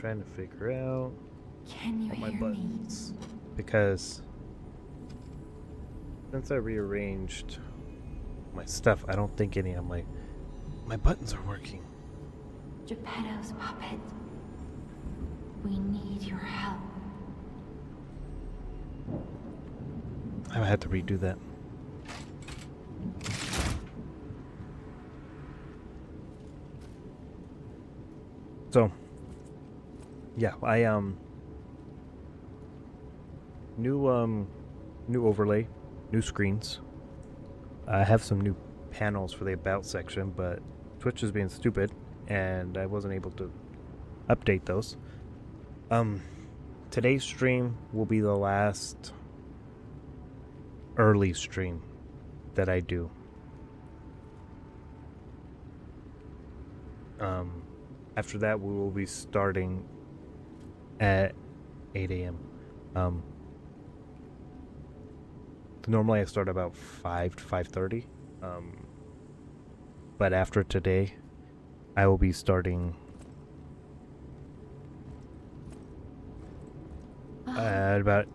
trying to figure out Can you all my hear buttons because since I rearranged my stuff, I don't think any of my buttons are working. me? Geppetto's puppet. We need your help. I had to redo that. So, yeah, I new overlay, new screens. I have some new panels for the about section, but Twitch is being stupid and I wasn't able to update those. Today's stream will be the last early stream that I do. After that, we will be starting at 8 a.m. Normally I start about 5 to 5:30. But after today, I will be starting at about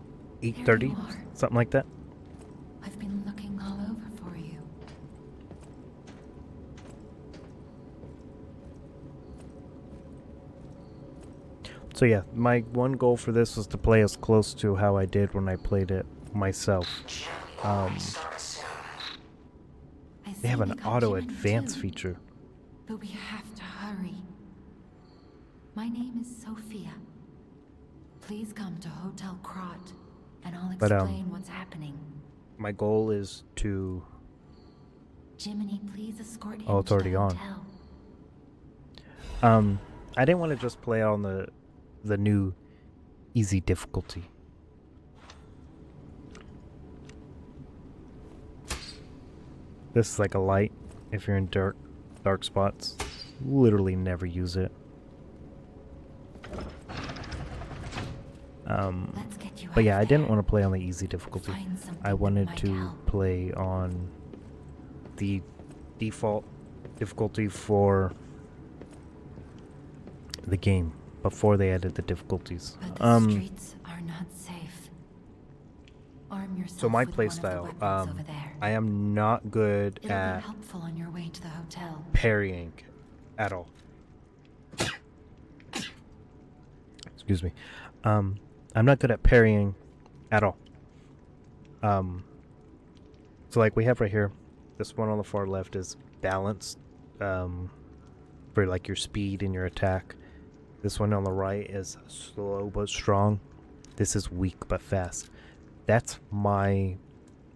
8:30, something like that. I've been looking all over for you. So yeah, my one goal for this was to play as close to how I did when I played it myself. They have an auto advance feature. But we have to hurry. My name is Sophia. Please come to Hotel Krat, and I'll explain what's happening. My goal is to... Jiminy, please escort him Oh, it's already to the on. hotel. I didn't want to just play on the new easy difficulty. This is like a light if you're in dark spots. Literally never use it. But yeah, I didn't want to play on the easy difficulty. I wanted to play on the default difficulty for the game before they added the difficulties. But the streets are not safe. Arm yourself So my with one of the playstyle, weapons over there. I am not good It'll at be helpful on your way to the hotel. parrying at all. Excuse me. I'm not good at parrying at all. So like we have right here, this one on the far left is balanced, for like your speed and your attack. This one on the right is slow but strong. This is weak but fast. That's my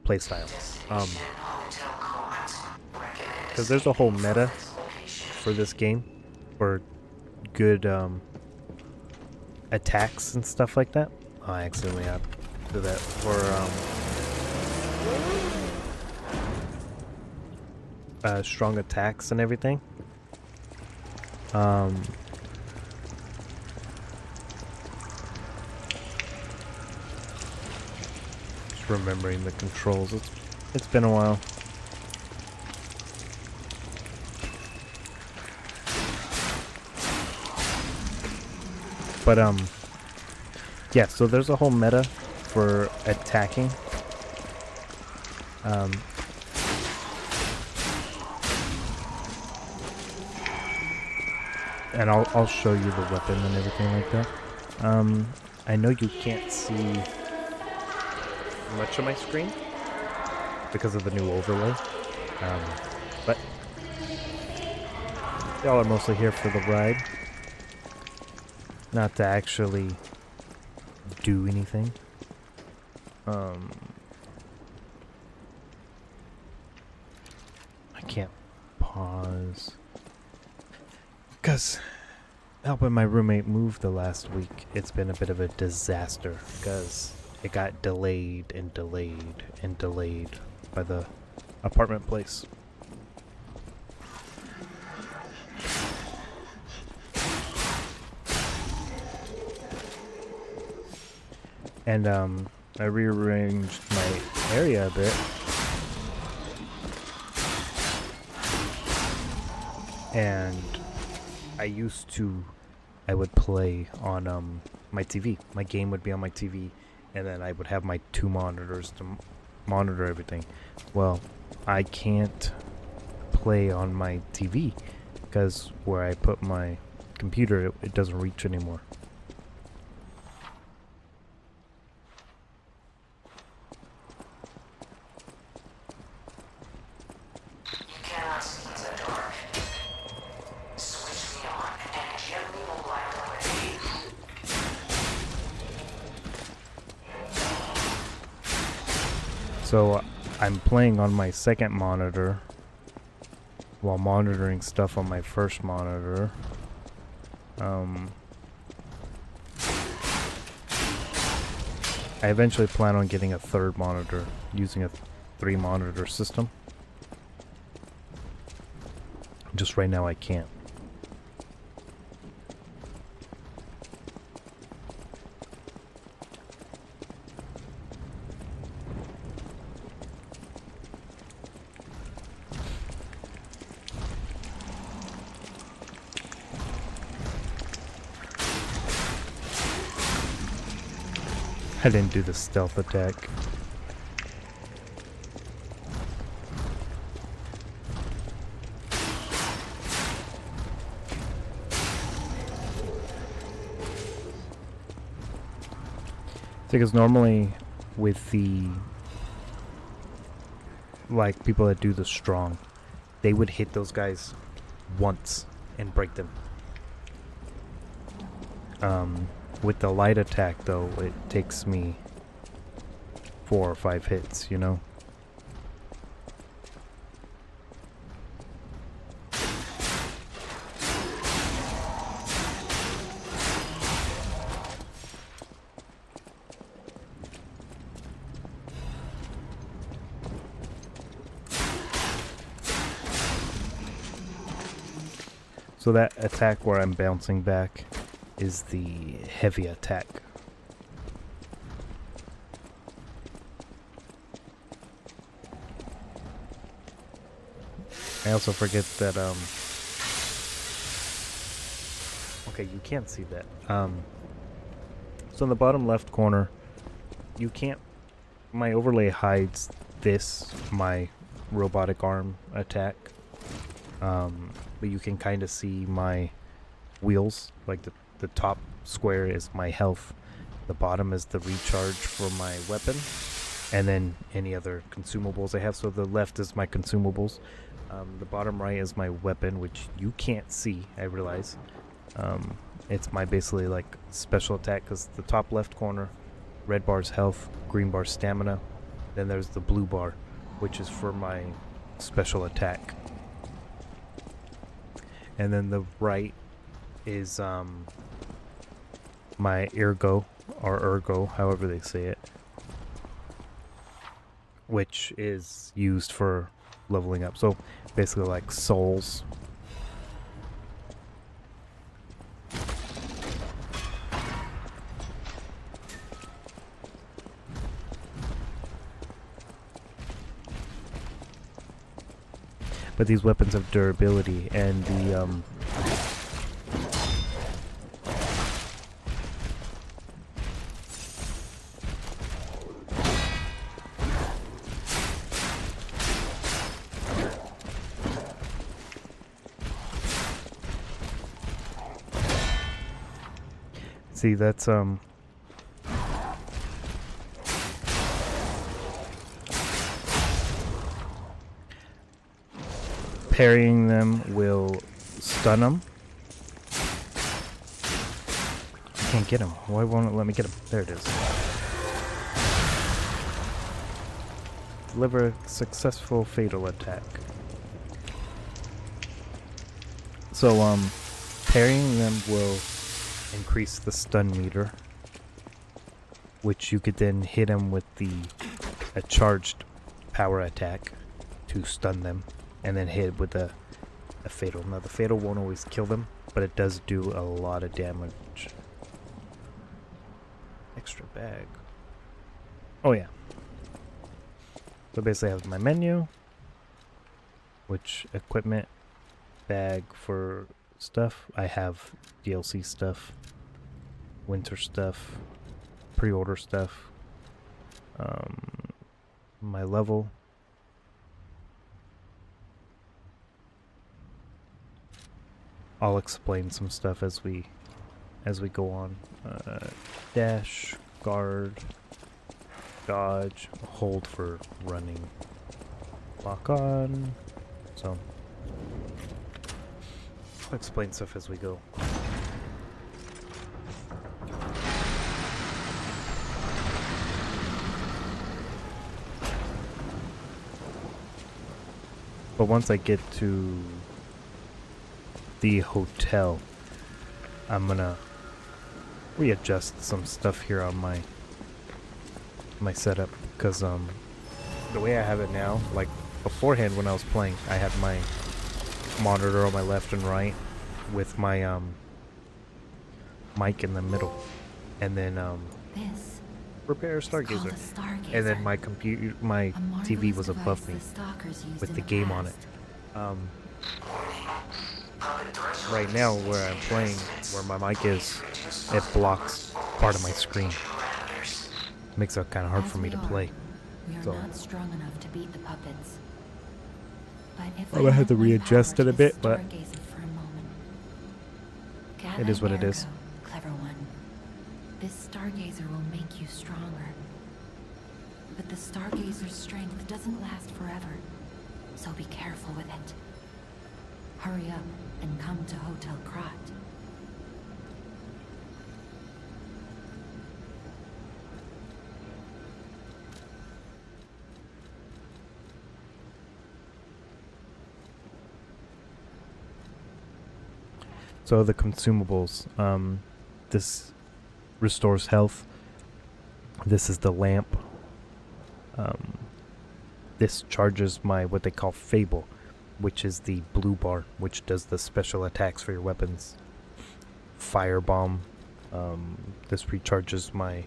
playstyle. Because there's a whole meta for this game for good attacks and stuff like that. Oh, I accidentally did that for strong attacks and everything. Just remembering the controls. It's been a while. But yeah, so there's a whole meta for attacking. And I'll show you the weapon and everything like that. I know you can't see much of my screen because of the new overlay. But y'all are mostly here for the ride, not to actually do anything. I can't pause because helping my roommate move the last week, it's been a bit of a disaster because it got delayed and delayed and delayed by the apartment place. And I rearranged my area a bit. And I used to I would play on my TV. My game would be on my TV, and then I would have my 2 monitors to monitor everything. Well, I can't play on my TV because where I put my computer, it doesn't reach anymore. So I'm playing on my second monitor while monitoring stuff on my first monitor. I eventually plan on getting a third monitor using a 3 monitor system. Just right now I can't. I didn't do the stealth attack. Because normally with the like people that do the strong, they would hit those guys once and break them. With the light attack though, it takes me 4 or 5 hits, you know? So that attack where I'm bouncing back is the heavy attack. I also forget that, okay, you can't see that. So in the bottom left corner, you can't, my overlay hides this, my robotic arm attack. But you can kind of see my wheels, like the top square is my health, the bottom is the recharge for my weapon, and then any other consumables I have. So the left is my consumables, the bottom right is my weapon, which you can't see, I realize. It's my basically like special attack, because the top left corner, red bar's health, green bar's stamina, then there's the blue bar, which is for my special attack. And then the right is my ergo, or ergo, however they say it, which is used for leveling up. So basically like souls. But these weapons have durability, and the see, that's parrying them will stun them. I can't get him. Why won't it let me get him? There it is. Deliver a successful fatal attack. So parrying them will increase the stun meter, which you could then hit them with a charged power attack to stun them, and then hit with a fatal. Now the fatal won't always kill them, but it does do a lot of damage. Extra bag. Oh yeah. So basically I have my menu, which equipment, bag for stuff. I have DLC stuff, winter stuff, pre-order stuff, my level. I'll explain some stuff as we go on. Dash, guard, dodge, hold for running, lock on. So I'll explain stuff as we go. But once I get to the hotel, I'm gonna readjust some stuff here on my setup, because the way I have it now, like beforehand when I was playing, I had my monitor on my left and right with my mic in the middle, and then This repair is called Stargazer, a stargazer. and then my A TV marvelous was above device me the stalkers used with in the game on it. Right now, where I'm playing, where my mic is, it blocks part of my screen. Makes it kind of hard As for me we to are, play. We are So not strong enough to beat the puppets. But if I'm gonna have to lend my readjust power it a to this bit, but stargazer for a moment. it is what it is. Ergo, clever one. This stargazer will make you stronger. But the stargazer's strength doesn't last forever, so be careful with it. Hurry up and come to Hotel Krat. So the consumables, this restores health. This is the lamp. This charges my what they call Fable, which is the blue bar, which does the special attacks for your weapons. Firebomb. This recharges my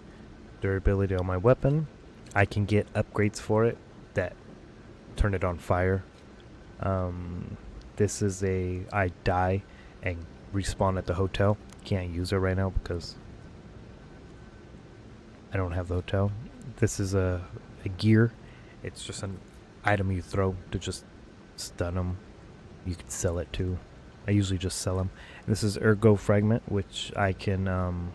durability on my weapon. I can get upgrades for it that turn it on fire. This is I die and respawn at the hotel. Can't use it right now because I don't have the hotel. This is a gear. It's just an item you throw to just stun them. You can sell it too. I usually just sell them. This is Ergo Fragment, which I can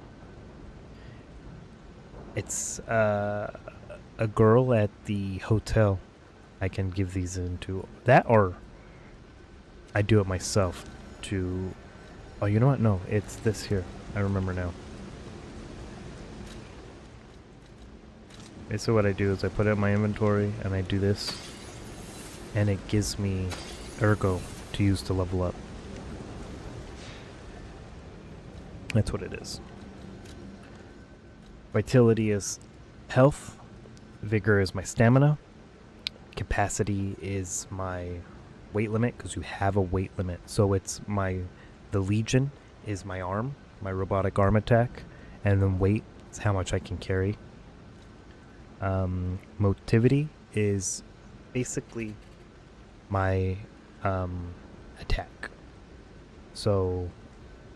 it's a girl at the hotel. I can give these into that, or I do it myself to... Oh, you know what? No, it's this here. I remember now. Okay, so what I do is I put it in my inventory and I do this, and it gives me Ergo to use to level up. That's what it is. Vitality is health. Vigor is my stamina. Capacity is my weight limit, because you have a weight limit. So it's the Legion is my arm, my robotic arm attack, and then weight is how much I can carry. Motivity is basically my attack. So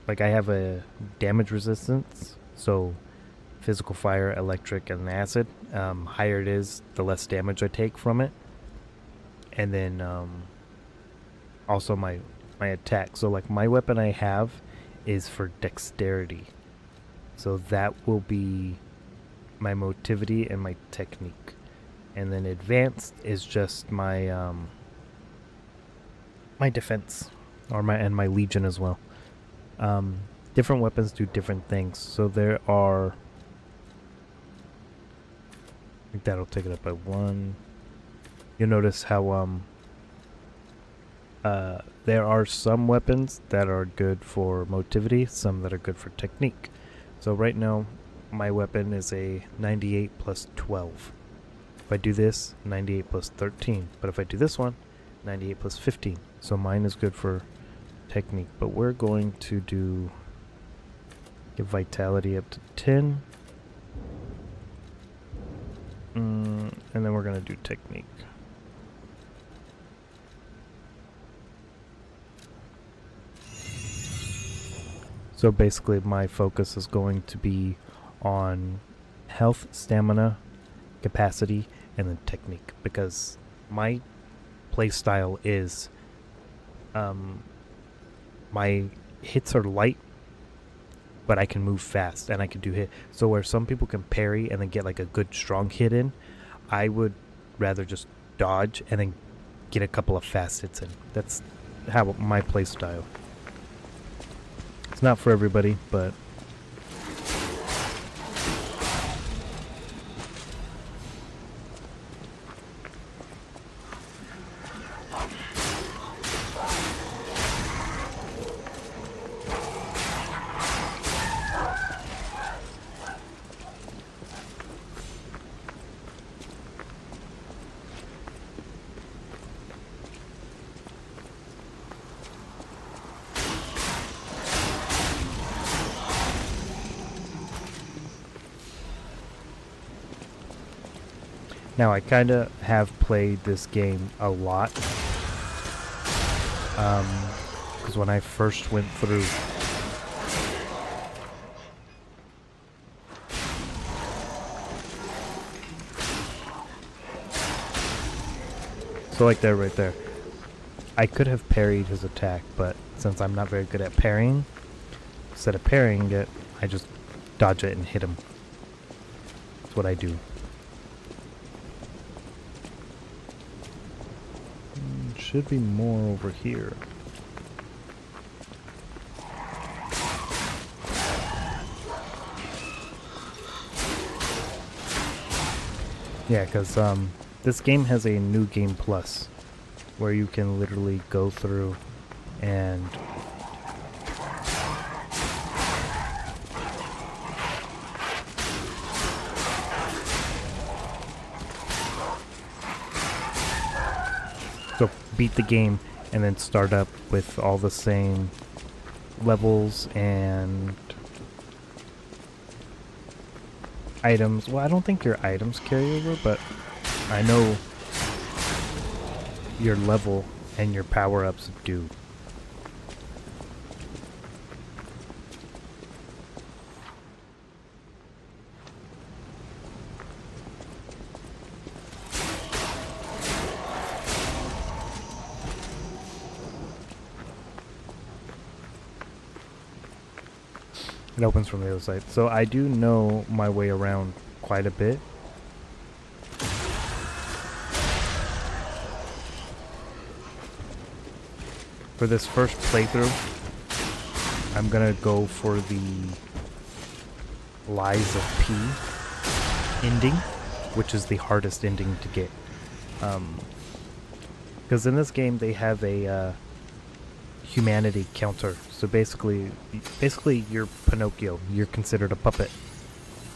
like I have a damage resistance, so physical, fire, electric, and acid. Higher it is, the less damage I take from it. And then also my attack. So like my weapon I have is for dexterity. So that will be my motivity and my technique. And then advanced is just my my defense, or my Legion as well. Different weapons do different things. So there are, I think that'll take it up by 1. You'll notice how there are some weapons that are good for motivity, some that are good for technique. So right now my weapon is a 98 plus 12. If I do this, 98 plus 13. But if I do this one, 98 plus 15. So mine is good for technique. But we're going to give vitality up to 10. And then we're going to do technique. So basically my focus is going to be on health, stamina, capacity, and then technique, because my playstyle is my hits are light, but I can move fast and I can do hit. So where some people can parry and then get like a good strong hit in, I would rather just dodge and then get a couple of fast hits in. That's how my playstyle. It's not for everybody, but now I kind of have played this game a lot. Because when I first went through, so like there, right there, I could have parried his attack, but since I'm not very good at parrying, instead of parrying it, I just dodge it and hit him. That's what I do. Should be more over here. Yeah, because this game has a new game plus, where you can literally go through and so beat the game and then start up with all the same levels and items. Well, I don't think your items carry over, but I know your level and your power-ups do. It opens from the other side. So I do know my way around quite a bit. For this first playthrough, I'm gonna go for the Lies of P ending, which is the hardest ending to get. Because in this game they have a humanity counter. So basically you're Pinocchio. You're considered a puppet.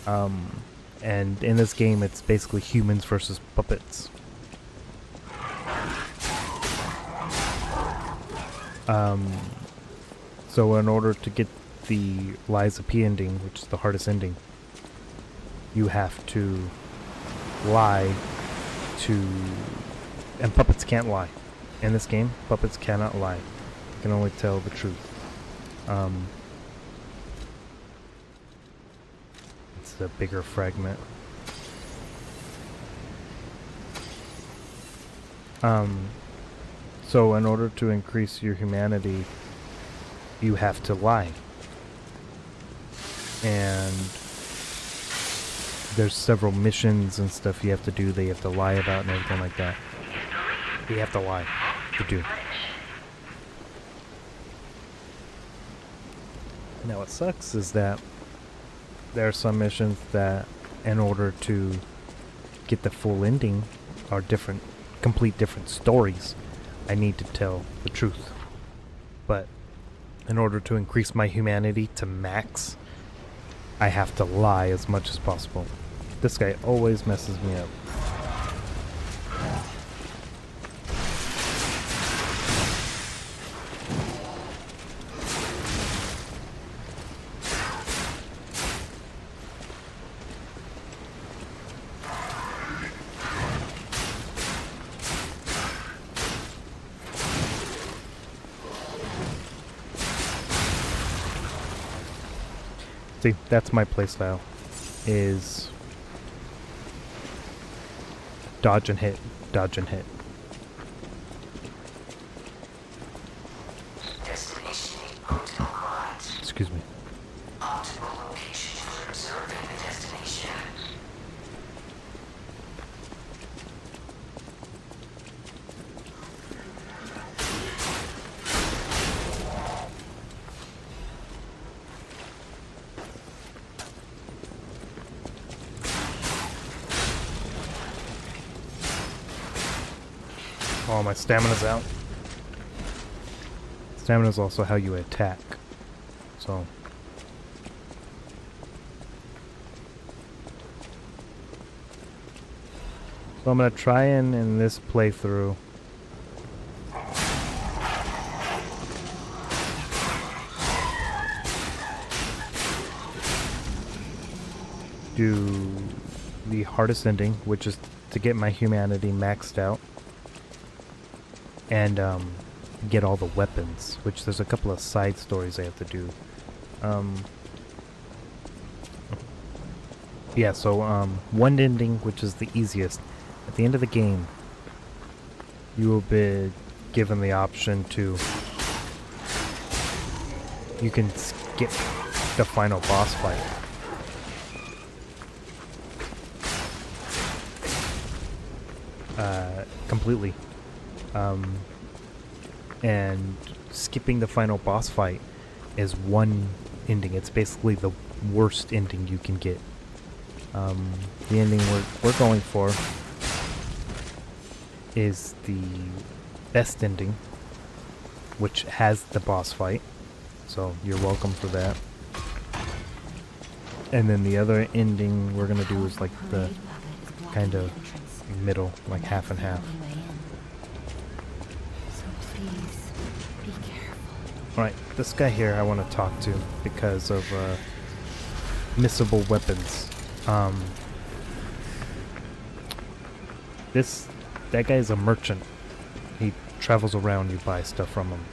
And in this game it's basically humans versus puppets. So in order to get the Lies of P ending, which is the hardest ending, you have to lie to... And puppets can't lie. In this game, puppets cannot lie. You can only tell the truth. It's a bigger fragment. So in order to increase your humanity, you have to lie. And there's several missions and stuff you have to do that you have to lie about and everything like that. You have to lie to do. Now what sucks is that there are some missions that, in order to get the full ending, are different, complete different stories. I need to tell the truth. But in order to increase my humanity to max, I have to lie as much as possible. This guy always messes me up. See, that's my playstyle. Is dodge and hit, dodge and hit. Destination Hotel Quad. Excuse me. Optimal location for observing the destination. Oh, my stamina's out. Stamina's also how you attack. So I'm gonna try and in this playthrough do the hardest ending, which is to get my humanity maxed out and get all the weapons, which there's a couple of side stories I have to do. Yeah, so one ending, which is the easiest. At the end of the game, you will be given the option to... You can skip the final boss fight. Completely. And skipping the final boss fight is one ending. It's basically the worst ending you can get. The ending we're going for is the best ending, which has the boss fight. So you're welcome for that. And then the other ending we're gonna do is like the kind of middle, like half and half. So please, be careful. Alright, this guy here I want to talk to because of missable weapons. That guy is a merchant. He travels around, you buy stuff from him.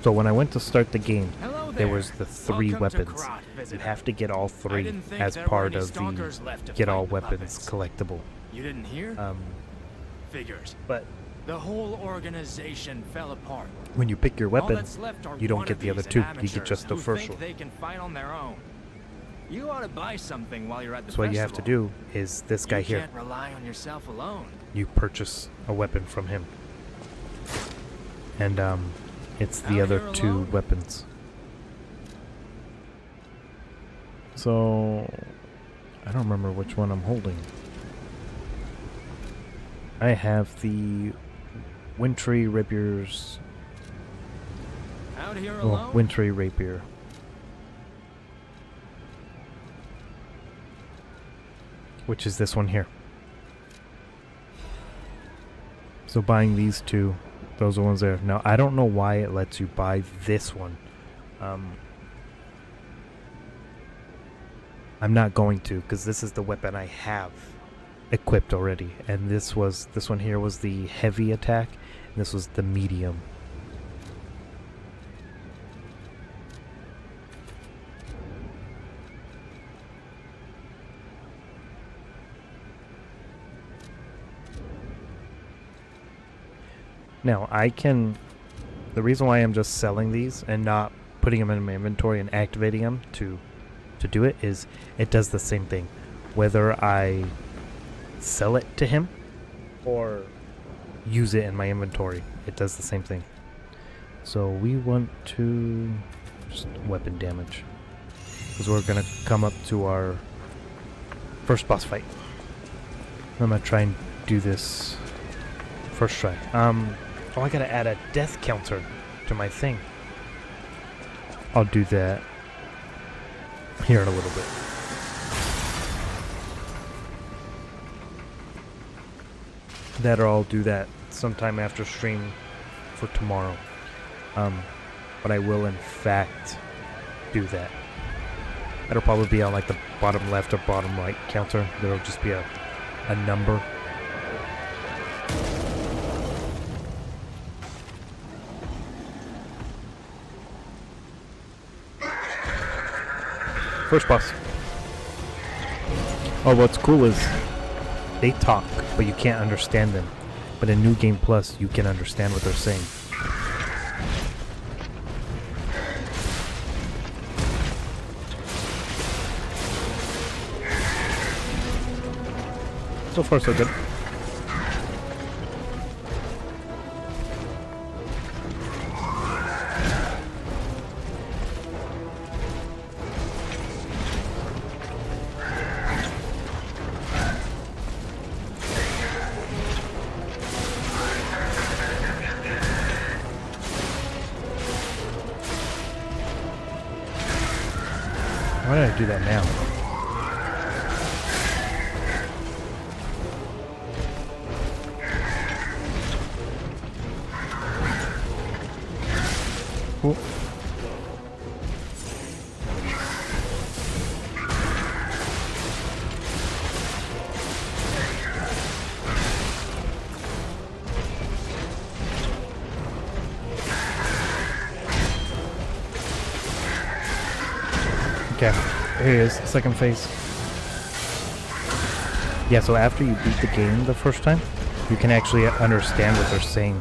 So when I went to start the game, there was the 3 weapons. You have to get all 3 as part of the get all weapons collectible. You didn't hear? Figures. But The whole organization fell apart. when you pick your All weapon, that's left are you don't get the other wannabes 2. and You get just the amateurs first who one. think they can fight on their own. You ought to buy something while you're at the So what you have to festival. do is this guy you here. can't rely on yourself alone. You purchase a weapon from him. And it's the Out other here 2 alone? weapons. So I don't remember which one I'm holding. I have the Wintry Rapier's Out here oh, alone? Wintry Rapier. Which is this one here. So buying these 2, those are ones there. Now I don't know why it lets you buy this one. I'm not going to, because this is the weapon I have equipped already, and this one here was the heavy attack, and this was the medium. Now the reason why I'm just selling these and not putting them in my inventory and activating them to do it is it does the same thing. Whether I sell it to him or use it in my inventory, it does the same thing. So we want to just weapon damage, because we're gonna come up to our first boss fight. I'm gonna try and do this first try. Oh, I gotta add a death counter to my thing. I'll do that here in a little bit. That or I'll do that sometime after stream for tomorrow. But I will in fact do that. It'll probably be on like the bottom left or bottom right counter. There'll just be a number. First boss. Oh, what's cool is they talk, but you can't understand them. But in New Game Plus, you can understand what they're saying. So far, so good. Why did I do that now? Cool. Okay, here it is, second phase. Yeah, so after you beat the game the first time, you can actually understand what they're saying.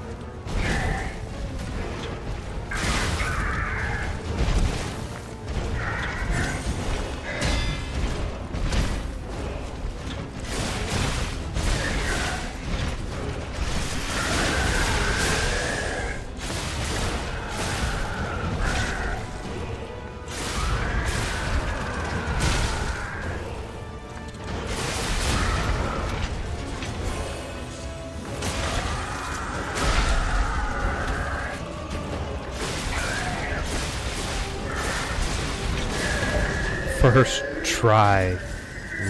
First try.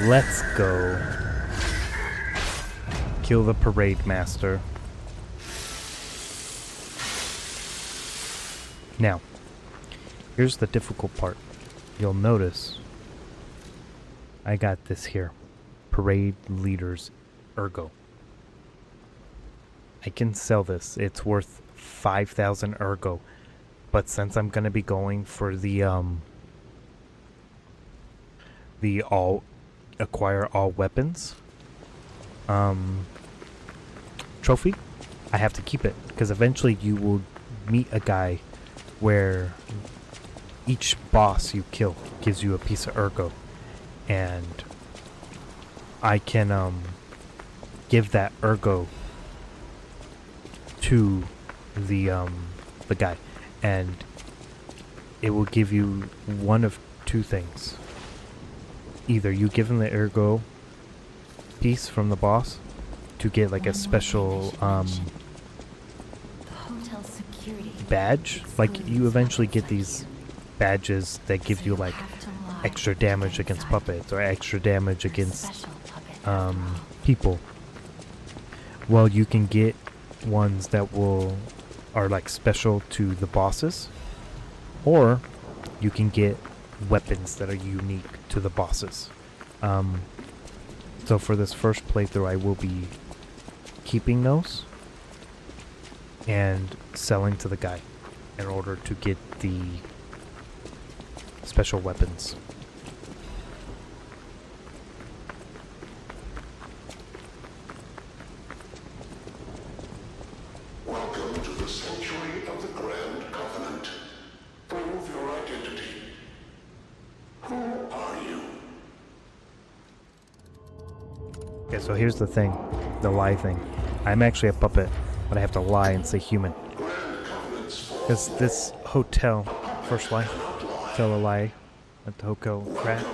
Let's go. Kill the parade master. Now, here's the difficult part. You'll notice I got this here. Parade leader's ergo. I can sell this. It's worth 5,000 ergo. But since I'm going to be going for the all acquire all weapons trophy, I have to keep it because eventually you will meet a guy where each boss you kill gives you a piece of ergo, and I can give that ergo to the guy, and it will give you one of two things. Either you give him the ergo piece from the boss to get like a special badge. Like you eventually get these badges that give you like extra damage against puppets or extra damage against people. Well, you can get ones that are like special to the bosses, or you can get weapons that are unique to the bosses. So for this first playthrough, I will be keeping those and selling to the guy in order to get the special weapons. Welcome to the sanctuary of the Grand Covenant. Prove your identity. Who are you? Okay, so here's the thing, the lie thing. I'm actually a puppet, but I have to lie and say human. Because this hotel, first lie, tell a lie at the hotel rat.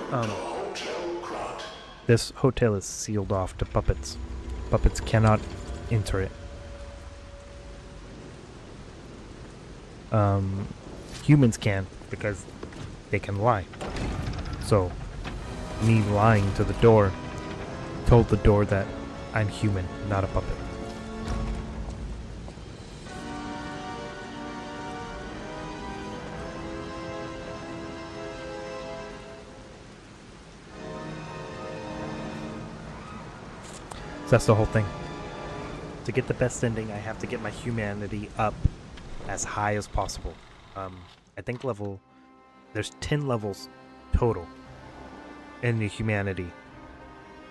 This hotel is sealed off to puppets. Puppets cannot enter it. Humans can, because they can lie. So, me lying to the door told the door that I'm human, not a puppet. So that's the whole thing. To get the best ending, I have to get my humanity up as high as possible. I think there's 10 levels total. in the humanity.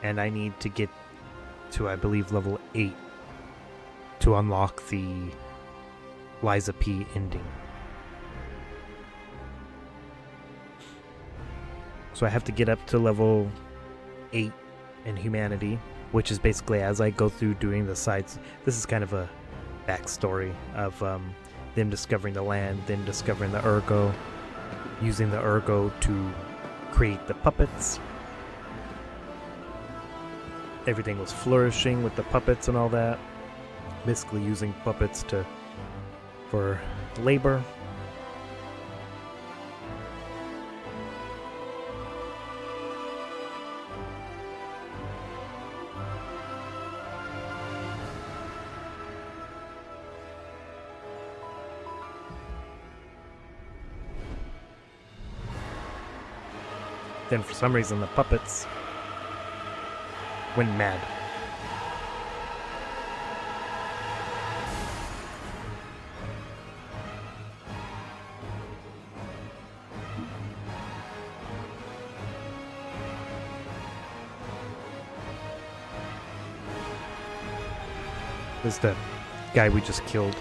And I need to get to, I believe, level 8 to unlock the Liza P ending. So I have to get up to level 8 in humanity, which is basically as I go through doing the sides. This is kind of a backstory of them discovering the land, then discovering the Ergo, using the Ergo to create the puppets. Everything was flourishing with the puppets and all that. Basically using puppets for labor. Then for some reason the puppets went mad. This is the guy we just killed.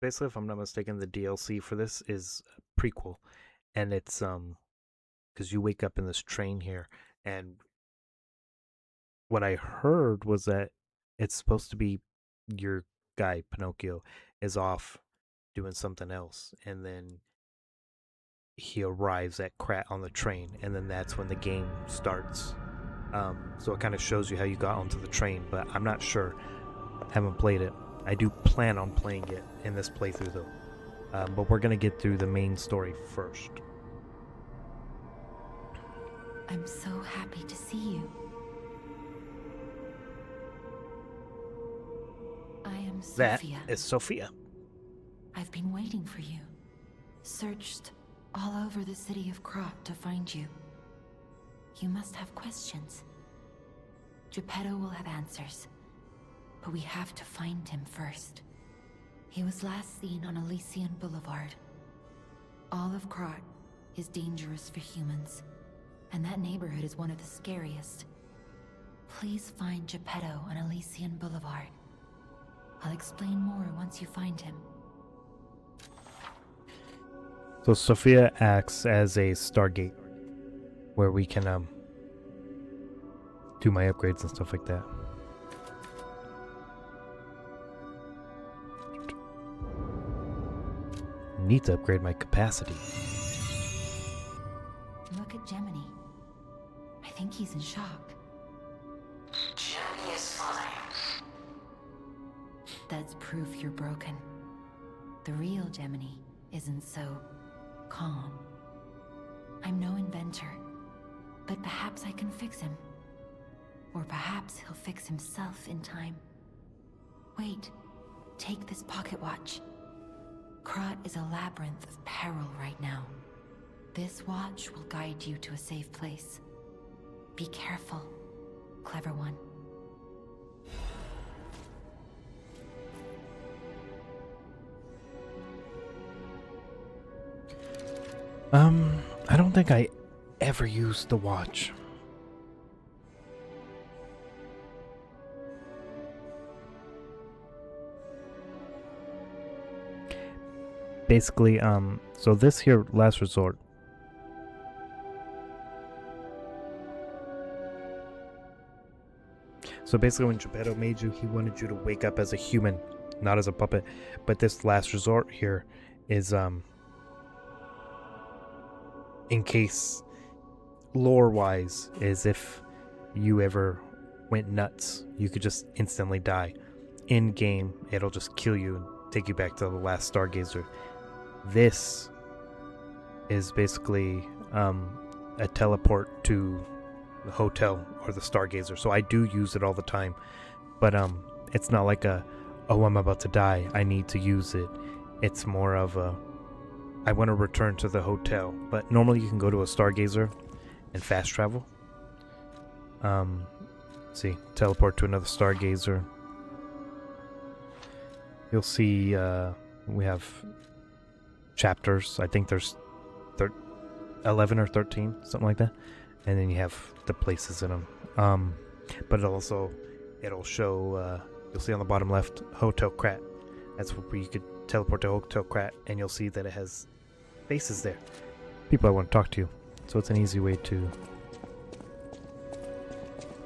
Basically, if I'm not mistaken, the DLC for this is a prequel, and it's because you wake up in this train here, and what I heard was that it's supposed to be your guy Pinocchio is off doing something else, and then he arrives at Krat on the train, and then that's when the game starts. So it kind of shows you how you got onto the train, but I'm not sure. Haven't played it. I do plan on playing it in this playthrough though. But we're gonna get through the main story first. I'm so happy to see you. I am That Sophia. is Sophia. I've been waiting for you. Searched all over the city of Krat to find you. You must have questions. Geppetto will have answers. But we have to find him first. He was last seen on Elysian Boulevard. All of Krat is dangerous for humans, and that neighborhood is one of the scariest. Please find Geppetto on Elysian Boulevard. I'll explain more once you find him. So Sophia acts as a Stargate, where we can do my upgrades and stuff like that. Need to upgrade my capacity. Look at Gemini. I think he's in shock. Gemini is fine. That's proof you're broken. The real Gemini isn't so calm. I'm no inventor, but perhaps I can fix him. Or perhaps he'll fix himself in time. Wait, take this pocket watch. Krat is a labyrinth of peril right now. This watch will guide you to a safe place. Be careful, clever one. I don't think I ever used the watch. Basically, so this here, Last Resort. So basically when Geppetto made you, he wanted you to wake up as a human, not as a puppet. But this Last Resort here is, in case, lore-wise, is if you ever went nuts, you could just instantly die. In-game, it'll just kill you and take you back to the last Stargazer. This is basically a teleport to the hotel or the Stargazer. So I do use it all the time, but it's not like a, oh, I'm about to die, I need to use it. It's more of a, I want to return to the hotel. But normally you can go to a Stargazer and fast travel. See, teleport to another Stargazer. You'll see we have chapters. I think there's 11 or 13, something like that. And then you have the places in them. But it'll show, you'll see on the bottom left, Hotel Krat. That's where you could teleport to Hotel Krat, and you'll see that it has faces there. People I want to talk to. So it's an easy way to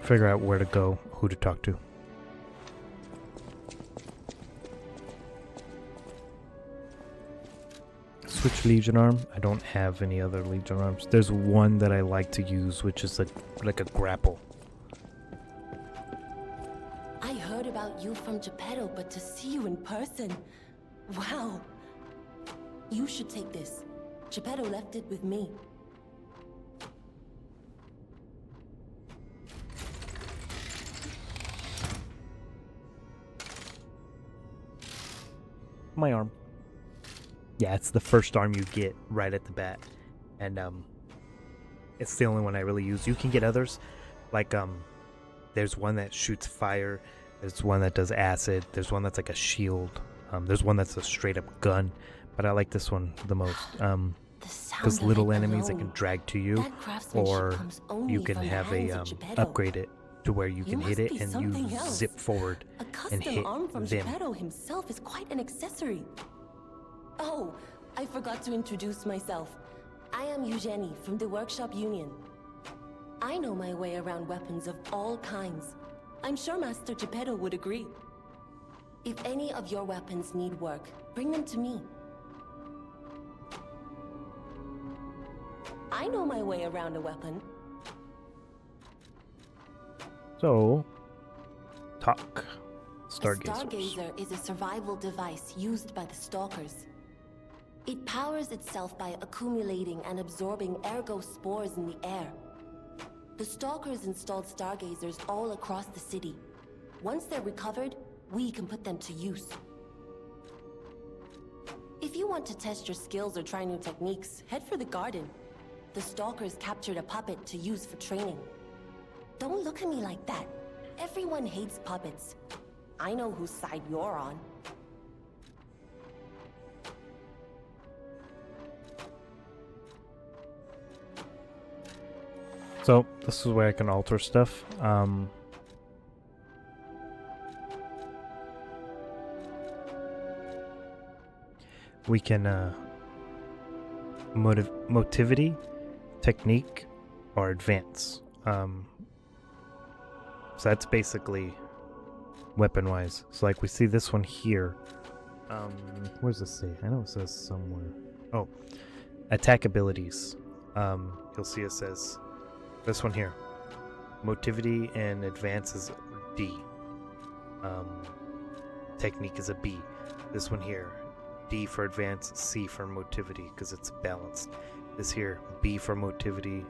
figure out where to go, who to talk to. Switch Legion Arm. I don't have any other Legion Arms. There's one that I like to use, which is like a grapple. I heard about you from Geppetto, but to see you in person, wow. You should take this. Geppetto left it with me. My arm. Yeah, it's the first arm you get right at the bat, and it's the only one I really use. You can get others, like there's one that shoots fire, there's one that does acid, there's one that's like a shield, there's one that's a straight up gun, but I like this one the most, because little enemies that can drag to you, or you can have a upgrade it to where you can hit it and you zip forward and hit arm from them. Geppetto himself is quite an accessory. Oh, I forgot to introduce myself. I am Eugenie from the Workshop Union. I know my way around weapons of all kinds. I'm sure Master Geppetto would agree. If any of your weapons need work, bring them to me. I know my way around a weapon. So, talk. A Stargazers. Stargazer is a survival device used by the Stalkers. It powers itself by accumulating and absorbing ergo spores in the air. The Stalkers installed Stargazers all across the city. Once they're recovered, we can put them to use. If you want to test your skills or try new techniques, head for the garden. The Stalkers captured a puppet to use for training. Don't look at me like that. Everyone hates puppets. I know whose side you're on. So, this is where I can alter stuff. We can, motivity, technique, or advance. So that's basically weapon-wise. So like we see this one here. Where's this say? I know it says somewhere. Oh, attack abilities. You'll see it says this one here. Motivity and advance is D. Technique is a B. This one here, D for advance, C for motivity, because it's balanced. This here, B for motivity,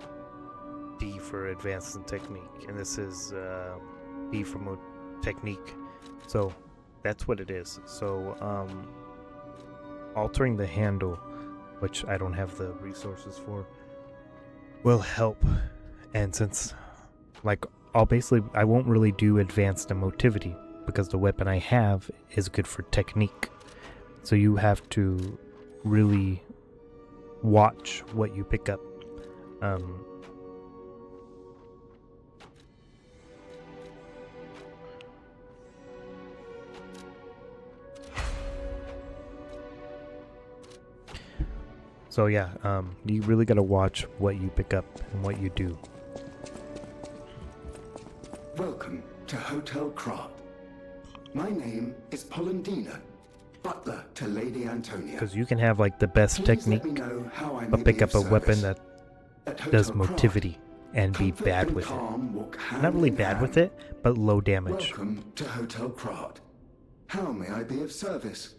D for advance and technique. And this is B for technique. So that's what it is. So altering the handle, which I don't have the resources for, will help. And since, like, I won't really do advanced and motivity because the weapon I have is good for technique. So you have to really watch what you pick up. So yeah, you really gotta watch what you pick up and what you do. Welcome to Hotel Krat. My name is Polendina, butler to Lady Antonia. Because you can have like the best Please technique, let me know how I may but pick be up of a weapon service. that At does Hotel Krat, motivity and be comfort bad and with it. calm walk hand Not really in bad with hand. it, but low damage. Welcome to Hotel Krat. How may I be of service?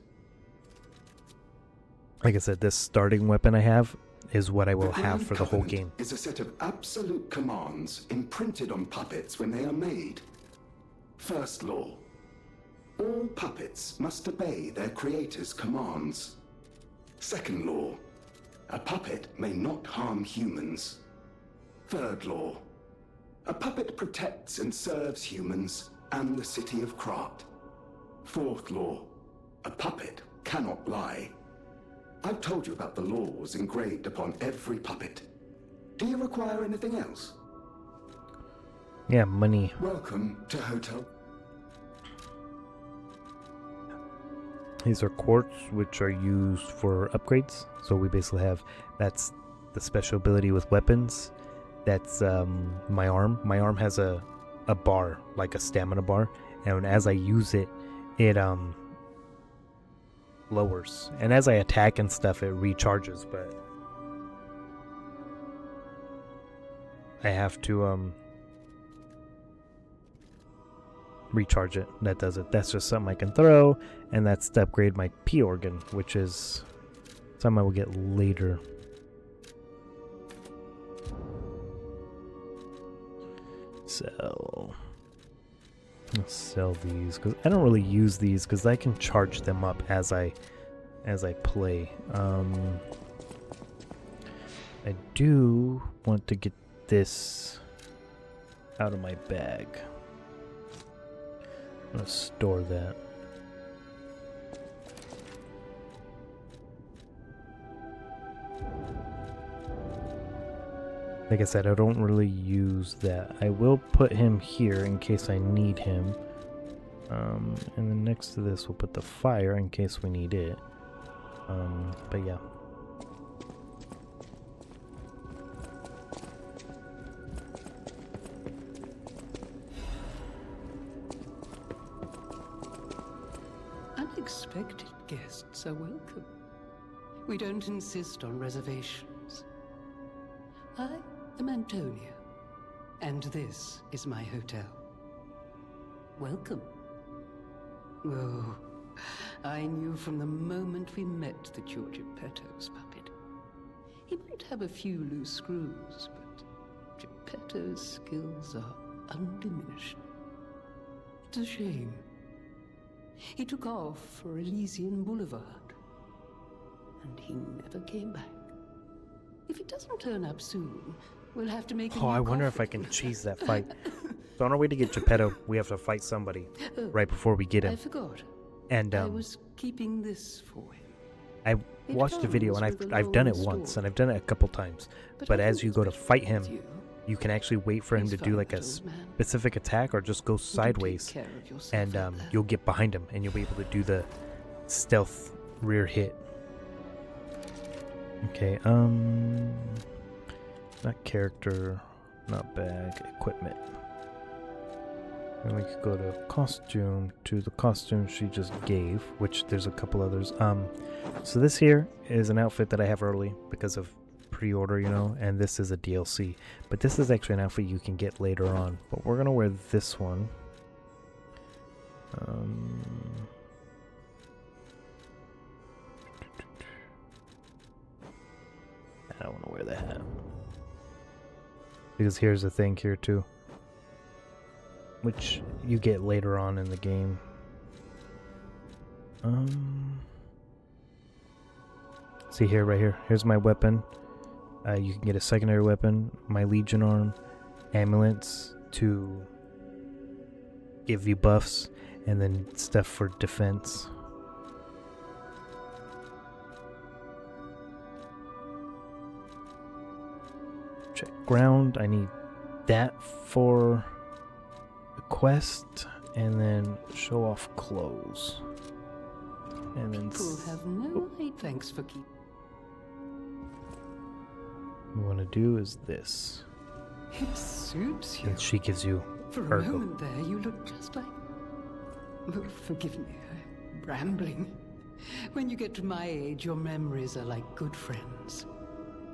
Like I said, this starting weapon I have is what I will The have Grand for the whole Covenant game. is a set of absolute commands imprinted on puppets when they are made. First law. All puppets must obey their creator's commands. Second law. A puppet may not harm humans. Third law. A puppet protects and serves humans and the city of Krat. Fourth law. A puppet cannot lie. I've told you about the laws engraved upon every puppet. Do you require anything else? Yeah, money. Welcome to Hotel. These are quartz, which are used for upgrades. So we basically have, that's the special ability with weapons. That's my arm. My arm has a bar, like a stamina bar. And as I use it, it lowers. And as I attack and stuff, it recharges. But I have to recharge it. That does it. That's just something I can throw, and that's to upgrade my P organ, which is something I will get later. So let's sell these because I don't really use these because I can charge them up as I play. I do want to get this out of my bag. I'm gonna store that. Like I said, I don't really use that. I will put him here in case I need him. And then next to this, we'll put the fire in case we need it. But yeah. Unexpected guests are welcome. We don't insist on reservations. I am Antonia, and this is my hotel. Welcome. Oh, I knew from the moment we met that you're Geppetto's puppet. He might have a few loose screws, but Geppetto's skills are undiminished. It's a shame. He took off for Elysian Boulevard, and he never came back. If he doesn't turn up soon, we'll have to make a Oh, new I wonder if I coffin. can cheese that fight. So on our way to get Geppetto, we have to fight somebody Oh, right before we get I him. forgot. And I was keeping this for him. I It watched a video, and comes with a I've done it long once, story. and I've done it a couple times. But I as think you it's go to better fight him, with you. you can actually wait for him He's to do like a fine, old man. specific attack or just go You can take sideways, care of yourself and out there. you'll get behind him and you'll be able to do the stealth rear hit. Okay, not character, not bag, equipment. And we could go to costume, to the costume she just gave, which there's a couple others. So this here is an outfit that I have early because of pre-order, you know, and this is a DLC. But this is actually an outfit you can get later on. But we're gonna wear this one. I don't want to wear the hat. Because here's the thing here too, which you get later on in the game. See here, right here. Here's my weapon. You can get a secondary weapon, my Legion arm, amulets to give you buffs, and then stuff for defense. Check ground. I need that for the quest, and then show off clothes. And then People have no idea. Thanks for keeping. what we want to do is this. It suits you. And she gives you For a Ergo. moment there, you look just like... Oh, forgive me, I'm rambling. When you get to my age, your memories are like good friends.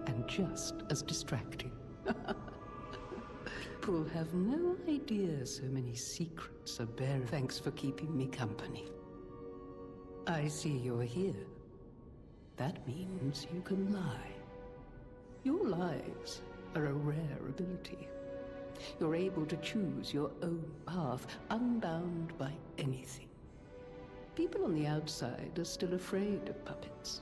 And just as distracting. People have no idea so many secrets are buried. Thanks for keeping me company. I see you're here. That means you can lie. Your lies are a rare ability. You're able to choose your own path, unbound by anything. People on the outside are still afraid of puppets.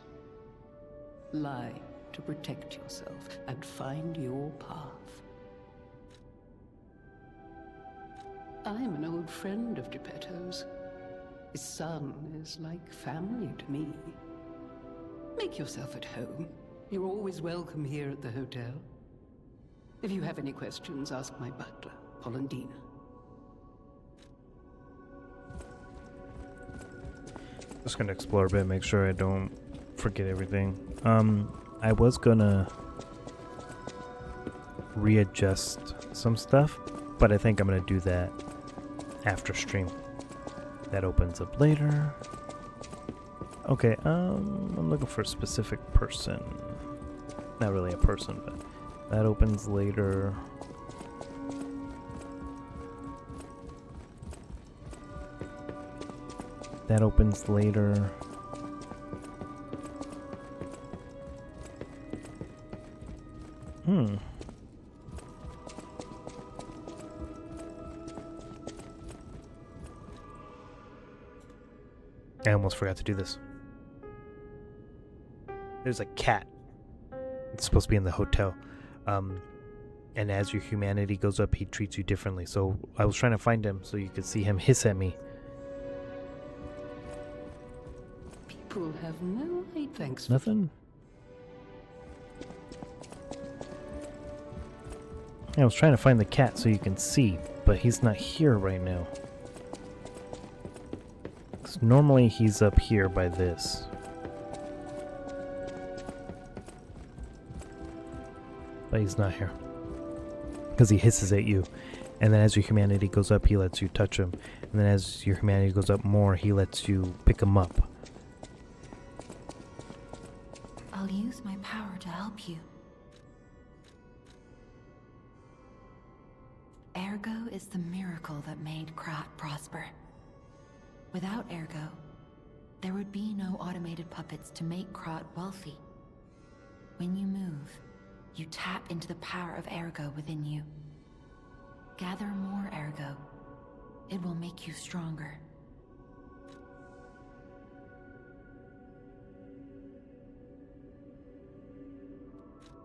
Lie to protect yourself and find your path. I'm an old friend of Geppetto's. His son is like family to me. Make yourself at home. You're always welcome here at the hotel. If you have any questions, ask my butler, Polendina. Just gonna explore a bit, make sure I don't forget everything. I was gonna readjust some stuff, but I think I'm gonna do that after stream. That opens up later. Okay, I'm looking for a specific person. Not really a person, but that opens later. That opens later. I almost forgot to do this. There's a cat. It's supposed to be in the hotel. And as your humanity goes up, he treats you differently. So I was trying to find him so you could see him hiss at me. People have no idea. Thanks. Nothing? I was trying to find the cat so you can see, but he's not here right now. 'Cause normally he's up here by this. But he's not here. Because he hisses at you. And then as your humanity goes up, he lets you touch him. And then as your humanity goes up more, he lets you pick him up. I'll use my power to help you. Ergo is the miracle that made Krat prosper. Without Ergo, there would be no automated puppets to make Krat wealthy. When you move, you tap into the power of Ergo within you. Gather more Ergo. It will make you stronger.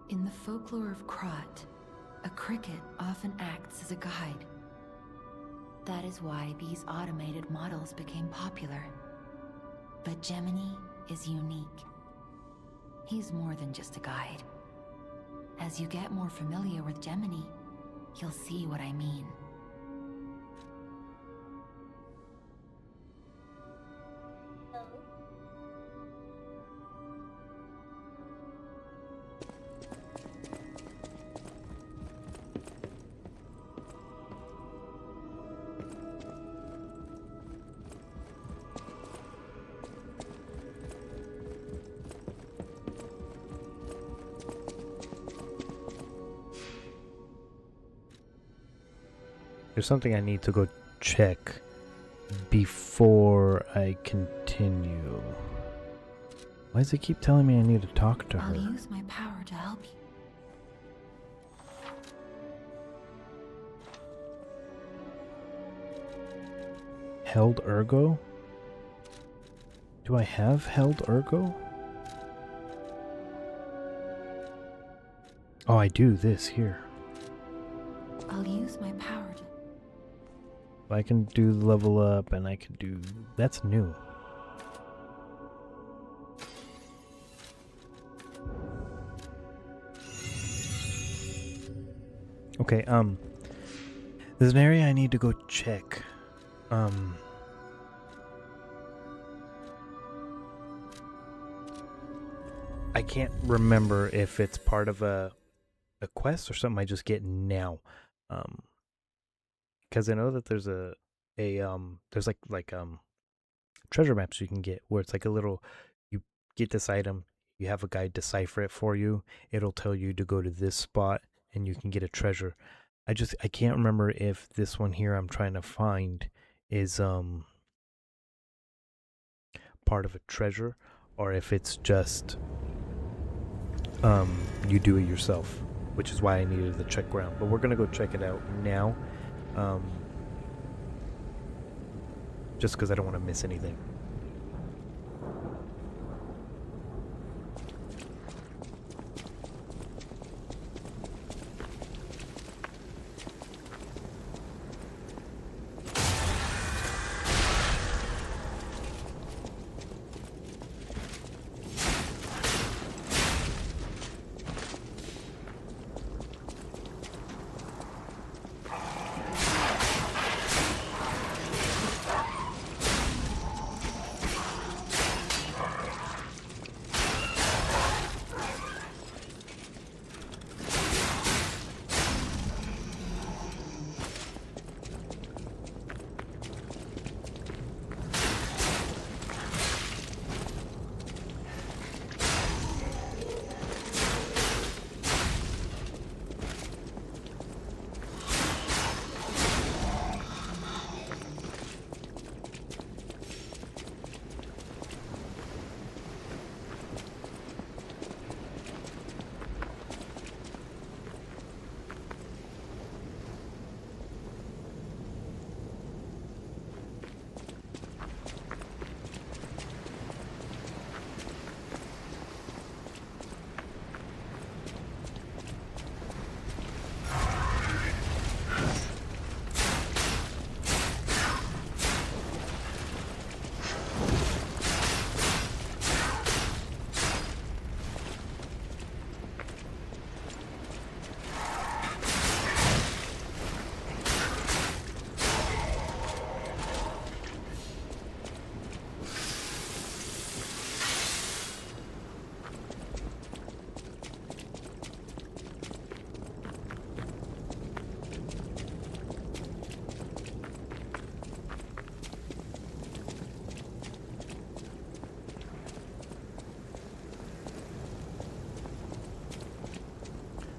In the folklore of Krat, a cricket often acts as a guide. That is why these automated models became popular. But Gemini is unique. He's more than just a guide. As you get more familiar with Gemini, you'll see what I mean. There's something I need to go check before I continue. Why does it keep telling me I need to talk to her? I'll use my power to help you. Held Ergo? Do I have Held Ergo? Oh, I do this here. I'll use my power to... I can do level up and I can do... That's new. Okay, there's an area I need to go check. I can't remember if it's part of a quest or something I just get now. Because I know that there's there's like treasure maps you can get where it's like a little, you get this item, you have a guide decipher it for you, it'll tell you to go to this spot and you can get a treasure. I can't remember if this one here I'm trying to find is part of a treasure or if it's just you do it yourself, which is why I needed the check ground. But we're gonna go check it out now, just because I don't want to miss anything.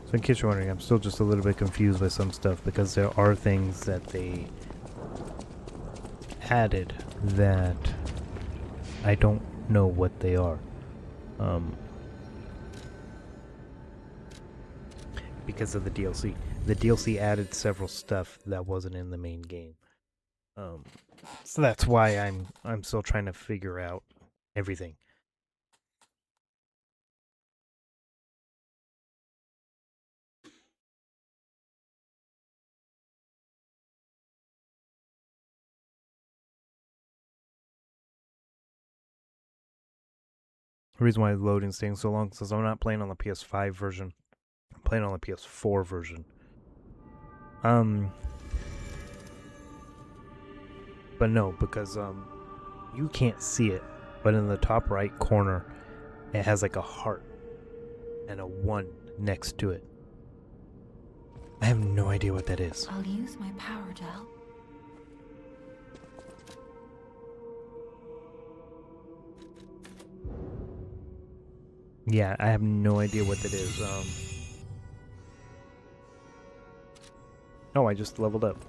So in case you're wondering, I'm still just a little bit confused by some stuff because there are things that they added that I don't know what they are. Because of the DLC. The DLC added several stuff that wasn't in the main game. So that's why I'm still trying to figure out everything. The reason why loading's taking so long is I'm not playing on the PS5 version. I'm playing on the PS4 version. But no, because you can't see it, but in the top right corner it has like a heart and a 1 next to it. I have no idea what that is. I'll use my power to help. Yeah, I have no idea what that is. Oh, I just leveled up.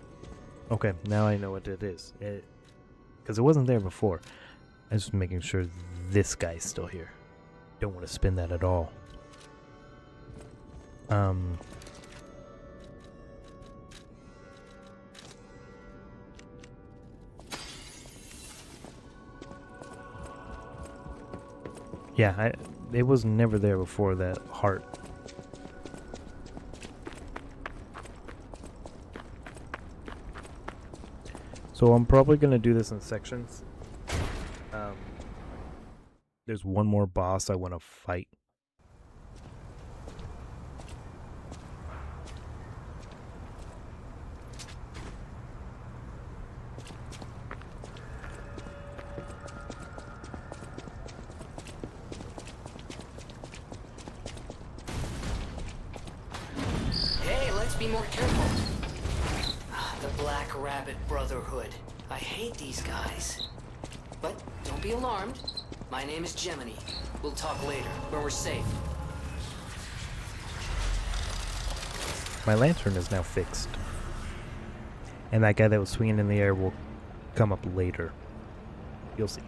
Okay, now I know what it is. Because it wasn't there before. I'm just making sure this guy's still here. Don't want to spin that at all. Yeah, it was never there before, that heart. So I'm probably going to do this in sections. There's one more boss I want to fight. Hey, let's be more careful. The Black Rabbit Brotherhood. I hate these guys. But don't be alarmed. My name is Gemini. We'll talk later, when we're safe. My lantern is now fixed. And that guy that was swinging in the air will come up later. You'll see.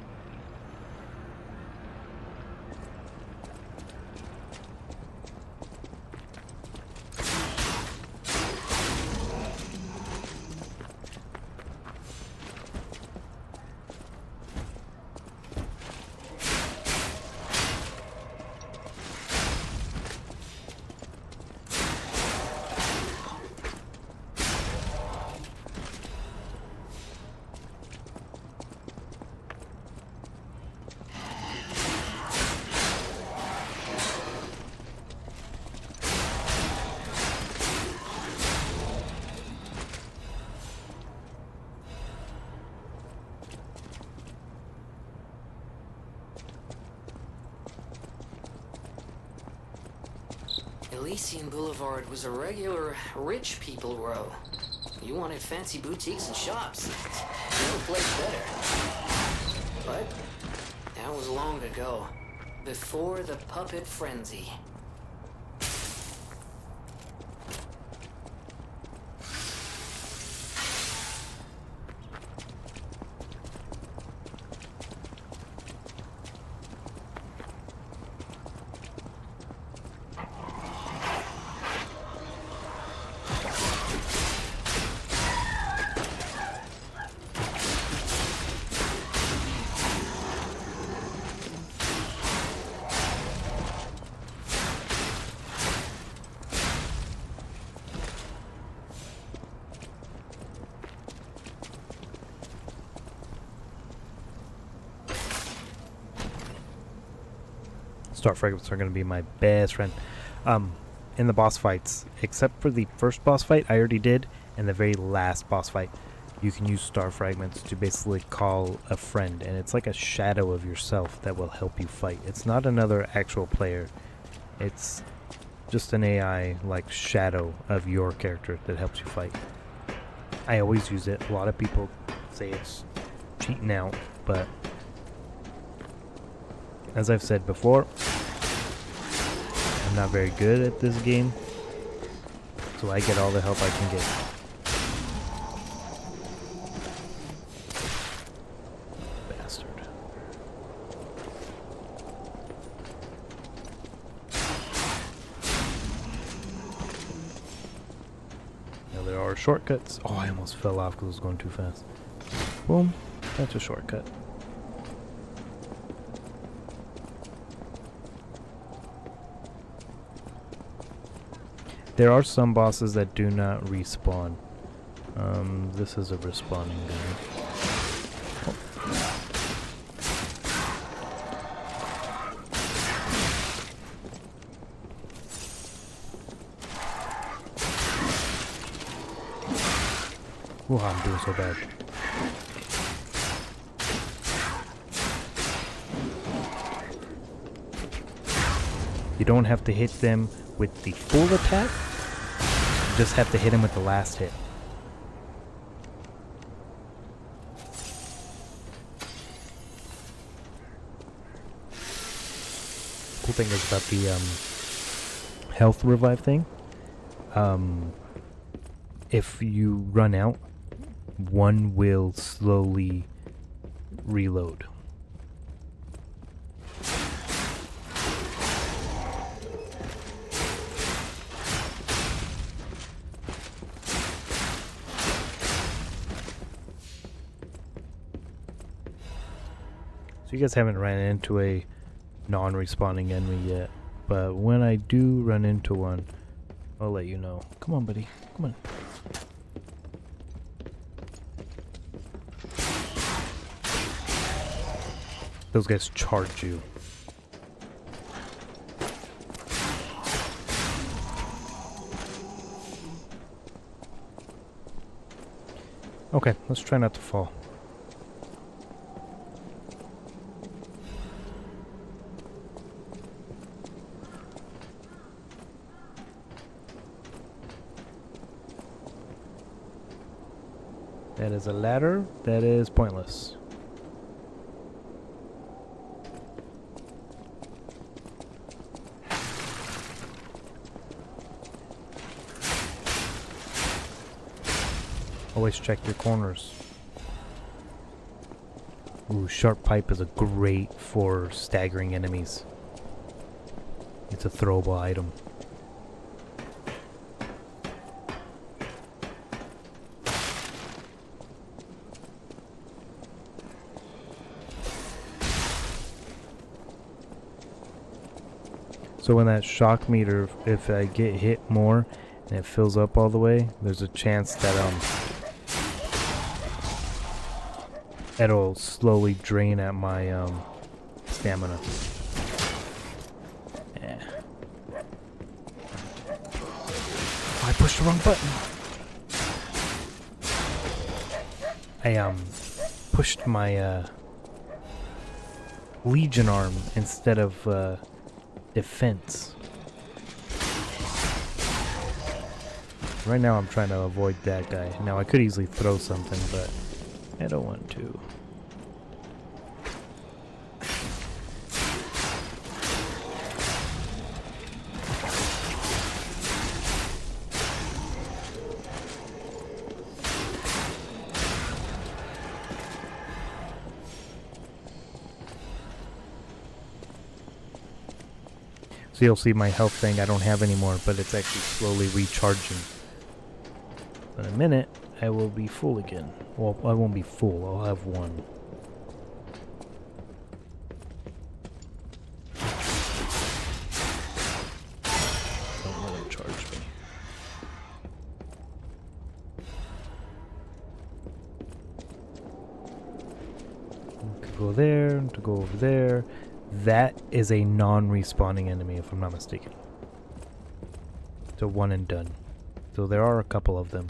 Elysian Boulevard was a regular rich people row. You wanted fancy boutiques and shops. No place better. But that was long ago. Before the puppet frenzy. Star fragments are going to be my best friend. In the boss fights, except for the first boss fight I already did, and the very last boss fight, you can use star fragments to basically call a friend, and it's like a shadow of yourself that will help you fight. It's not another actual player. It's just an AI like shadow of your character that helps you fight. I always use it. A lot of people say it's cheating out, but as I've said before, I'm not very good at this game, so I get all the help I can get. Bastard. Now there are shortcuts. Oh, I almost fell off because I was going too fast. Boom. That's a shortcut. There are some bosses that do not respawn. This is a respawning guy. Oh, I'm doing so bad. You don't have to hit them with the full attack. You just have to hit him with the last hit. Cool thing is about the health revive thing. If you run out, one will slowly reload. So you guys haven't ran into a non-respawning enemy yet, but when I do run into one, I'll let you know. Come on, buddy. Come on. Those guys charge you. Okay, let's try not to fall. That is a ladder. That is pointless. Always check your corners. Ooh, sharp pipe is a great for staggering enemies. It's a throwable item. So when that shock meter, if I get hit more and it fills up all the way, there's a chance that it'll slowly drain at my stamina. Yeah. Oh, I pushed the wrong button. I pushed my Legion arm instead of defense. Right now I'm trying to avoid that guy. Now I could easily throw something, but I don't want to. So you'll see my health thing I don't have anymore, but it's actually slowly recharging. In a minute, I will be full again. Well, I won't be full, I'll have one. Don't let him charge me. To go there, to go over there. That is a non-respawning enemy, if I'm not mistaken. So one and done. So there are a couple of them.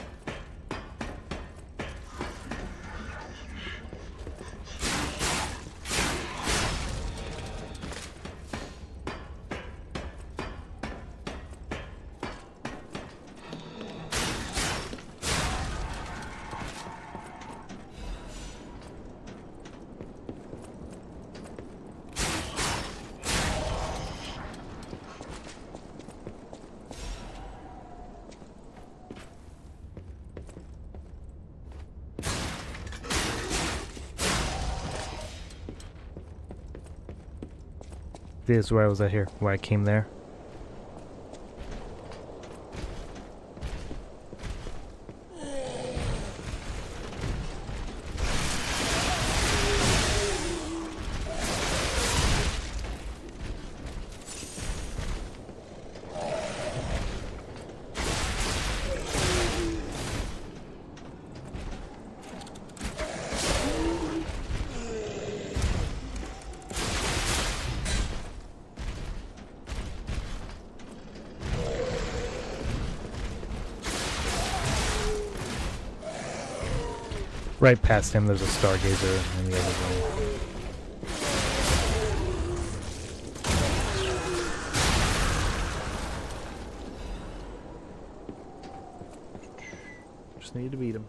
This is where I was at here, where I came there. Right past him, there's a Stargazer in the other room. Just need to beat him.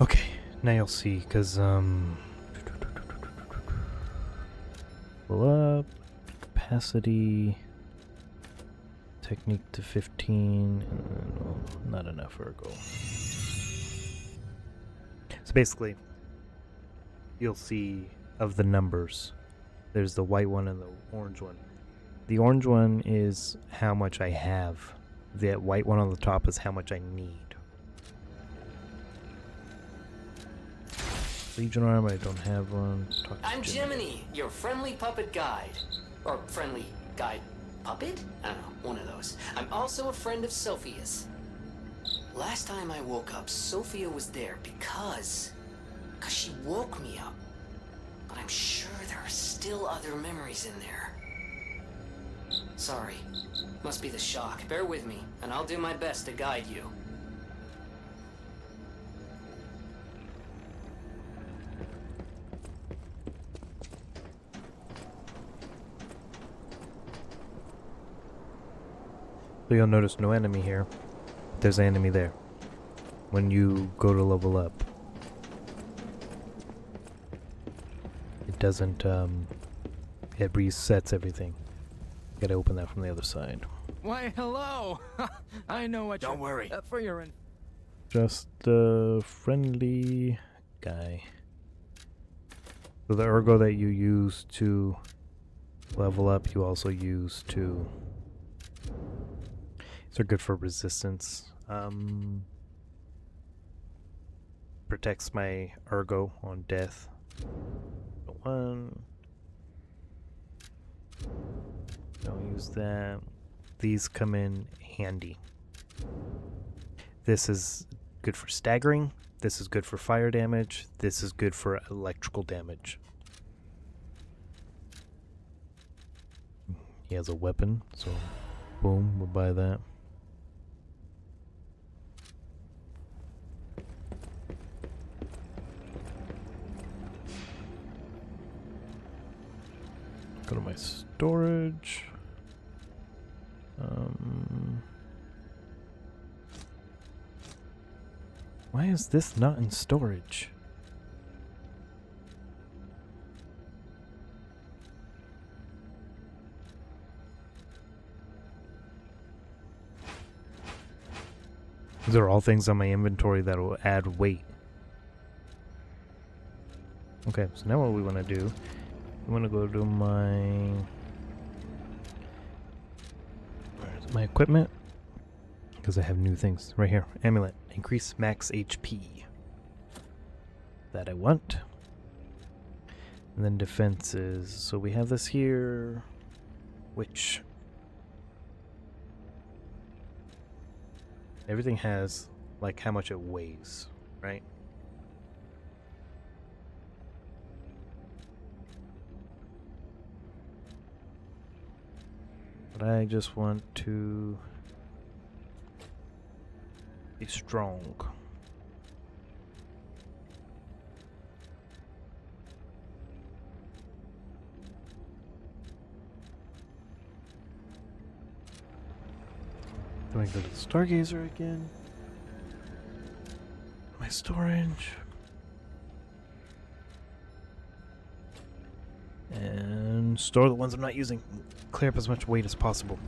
Okay, now you'll see, because, pull up, capacity, technique to 15, and then, well, not enough Ergo. So basically, you'll see of the numbers, there's the white one and the orange one. The orange one is how much I have. The white one on the top is how much I need. Legion armor, I don't have one. I'm Jiminy, your friendly puppet guide. Or friendly guide puppet? I don't know, one of those. I'm also a friend of Sophia's. Last time I woke up, Sophia was there because she woke me up. But I'm sure there are still other memories in there. Sorry. Must be the shock. Bear with me, and I'll do my best to guide you. So you'll notice no enemy here. There's an enemy there. When you go to level up, it doesn't, it resets everything. You gotta open that from the other side. Why, hello! I know what Don't worry. For your Just a friendly guy. So the Ergo that you use to level up, you also use to... These are good for resistance. Protects my Ergo on death. One. Don't use that. These come in handy. This is good for staggering. This is good for fire damage. This is good for electrical damage. He has a weapon, so boom, we'll buy that. Go to my storage. Why is this not in storage? These are all things on my inventory that will add weight. Okay, so now what we want to do, we want to go to where's my equipment? Because I have new things right here. Amulet, increase max HP. That I want. And then defenses. So we have this here, which everything has like how much it weighs, right? But I just want to be strong. Then we go to the Stargazer again. My storage. And store the ones I'm not using. Clear up as much weight as possible.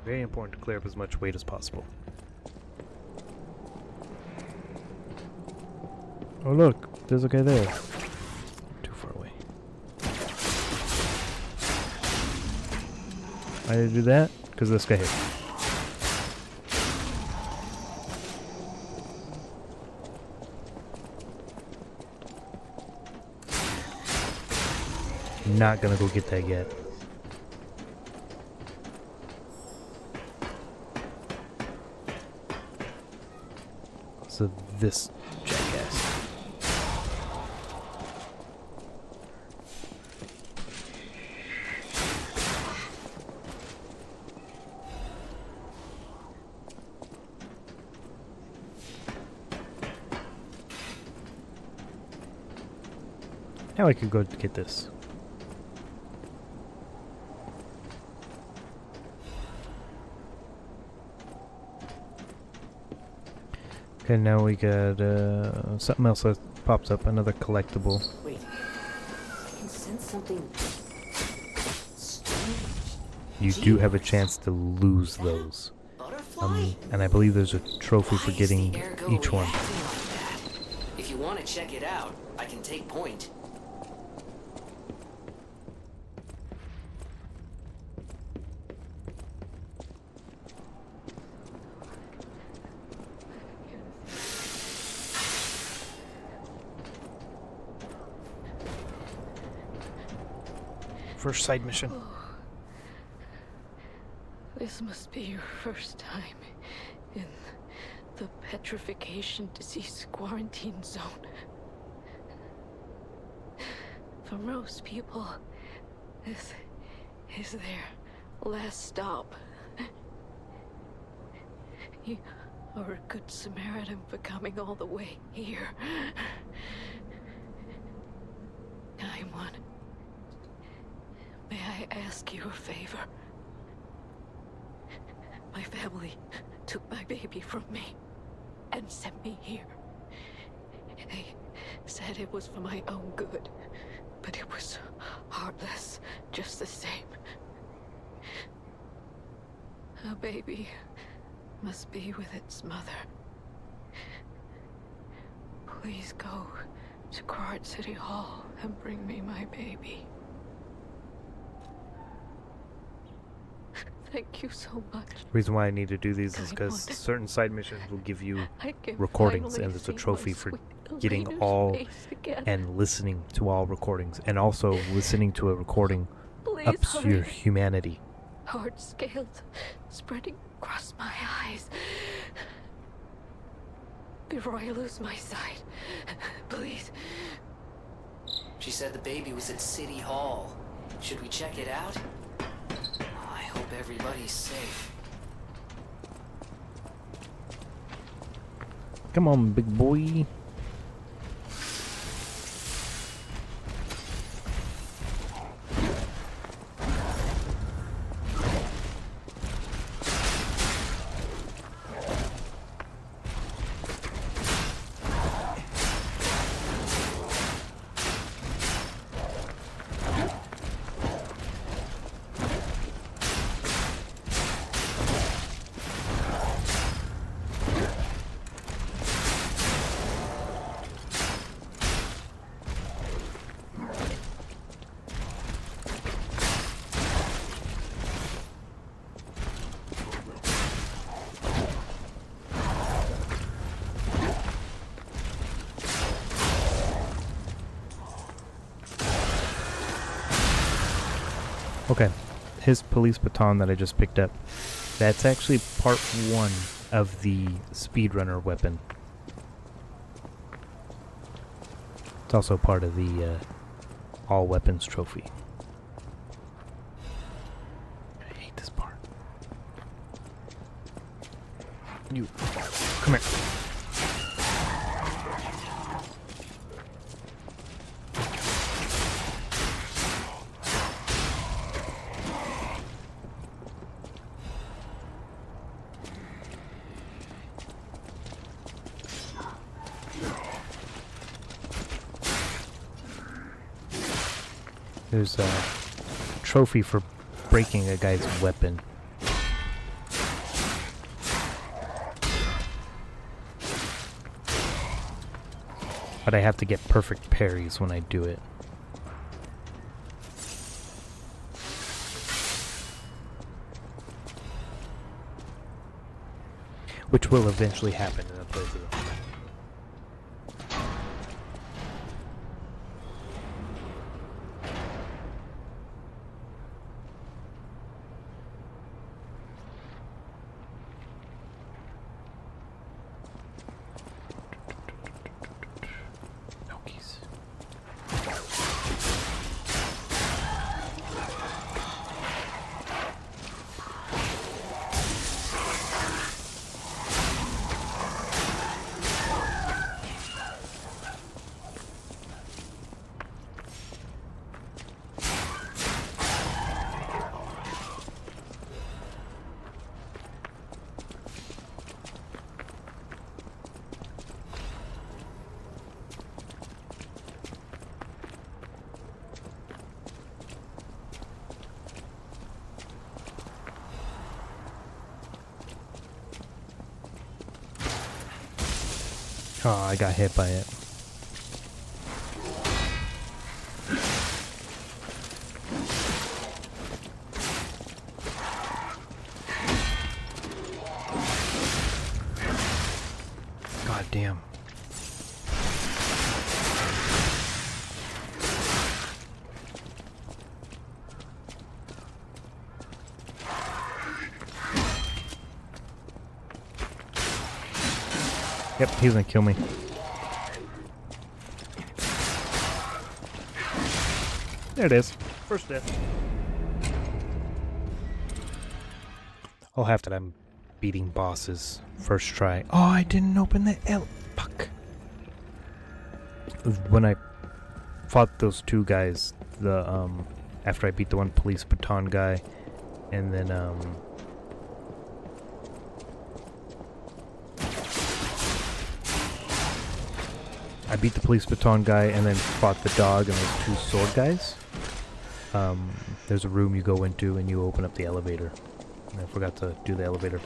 Very important to clear up as much weight as possible. Oh look, there's a guy there. Too far away. Why did I do that? Because this guy hit me. Not gonna go get that yet. So this jackass. Now I could go get this. Okay, now we got something else that pops up, another collectible. Wait, I can sense something strange. You do have a chance to lose those. Butterfly? And I believe there's a trophy for Why is getting the Ergo each one. reacting like that? If you want to check it out, I can take point. First side mission. This must be your first time in the petrification disease quarantine zone. For most people, this is their last stop. You are a good Samaritan for coming all the way here. I'm one. May I ask you a favor? My family took my baby from me and sent me here. They said it was for my own good, but it was heartless just the same. A baby must be with its mother. Please go to Quard City Hall and bring me my baby. Thank you so much. The reason why I need to do these is because certain side missions will give you recordings, and it's a trophy for getting all and listening to all recordings, and also listening to a recording ups your humanity. Hard scales spreading across my eyes. before I lose my sight. Please. She said the baby was at City Hall. Should we check it out? Oh, I hope everybody's safe. Come on, big boy. Okay, his police baton that I just picked up, that's actually part 1 of the speedrunner weapon. It's also part of the all weapons trophy. I hate this part. You, come here. There's a trophy for breaking a guy's weapon. But I have to get perfect parries when I do it. Which will eventually happen in a playthrough. Oh, I got hit by it. God damn. Yep, he's gonna kill me. There it is. First death. Oh, half that I'm beating bosses first try. Oh, I didn't open the L. Fuck. When I fought those two guys, the after I beat the one police baton guy, and then I beat the police baton guy and then fought the dog and those two sword guys. There's a room you go into and you open up the elevator. And I forgot to do the elevator.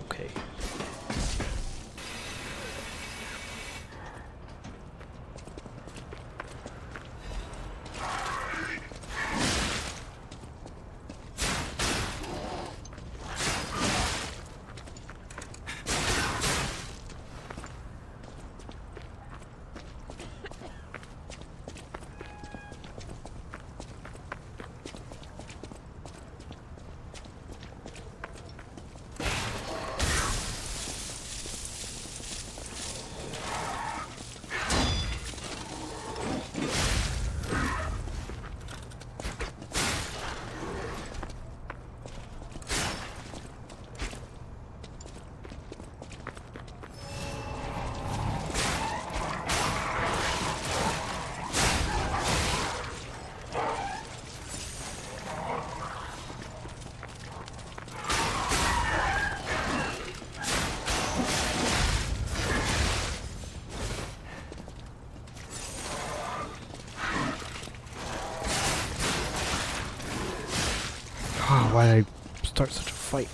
Okay. start such a fight.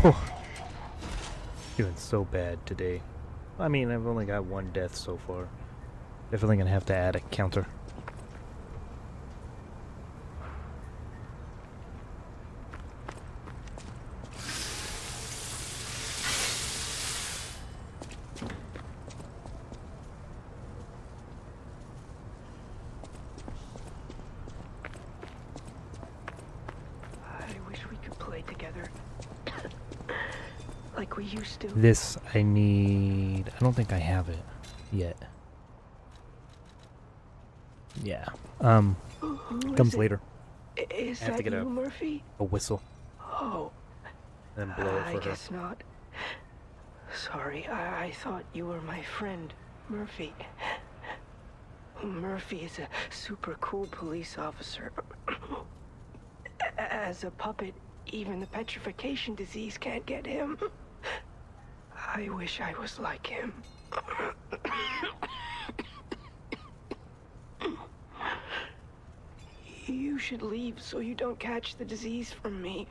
Oh, doing so bad today. I mean, I've only got one death so far. Definitely gonna have to add a counter. I wish we could play together. Like we used to. This I need. I don't think I have it yet. Yeah. Who Comes is it? later. Is I have to that get you, Murphy? A whistle, Oh, then blow it I for her. guess not. Sorry, I thought you were my friend, Murphy. Murphy is a super cool police officer. As a puppet, even the petrification disease can't get him. I wish I was like him. You should leave so you don't catch the disease from me.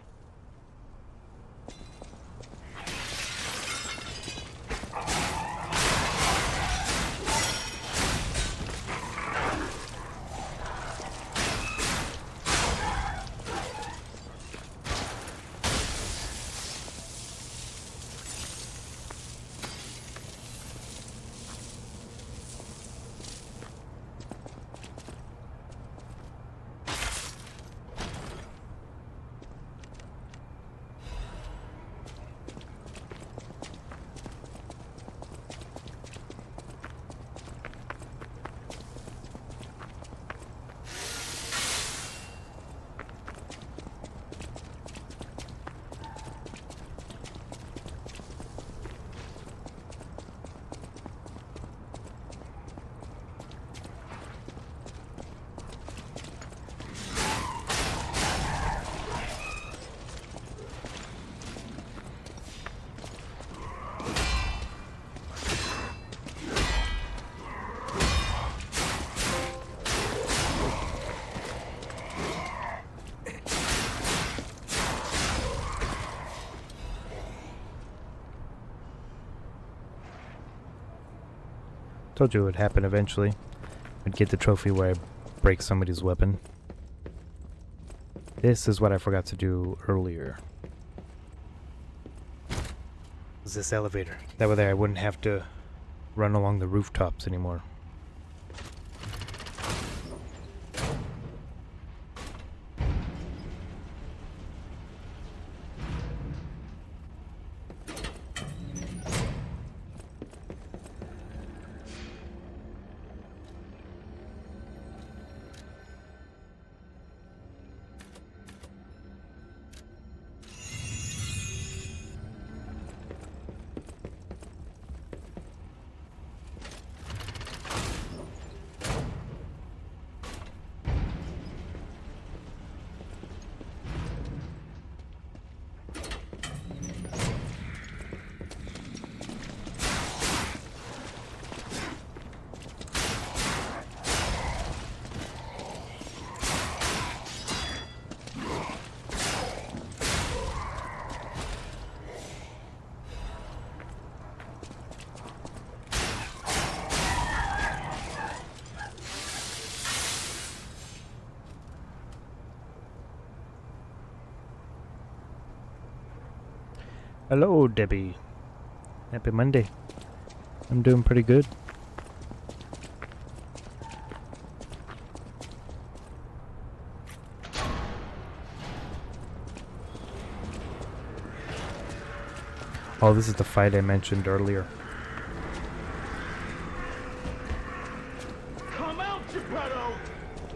Told you it would happen eventually. I'd get the trophy where I break somebody's weapon. This is what I forgot to do earlier. Was this elevator. That way there I wouldn't have to run along the rooftops anymore. Hello, Debbie. Happy Monday. I'm doing pretty good. Oh, this is the fight I mentioned earlier. Come out, Geppetto!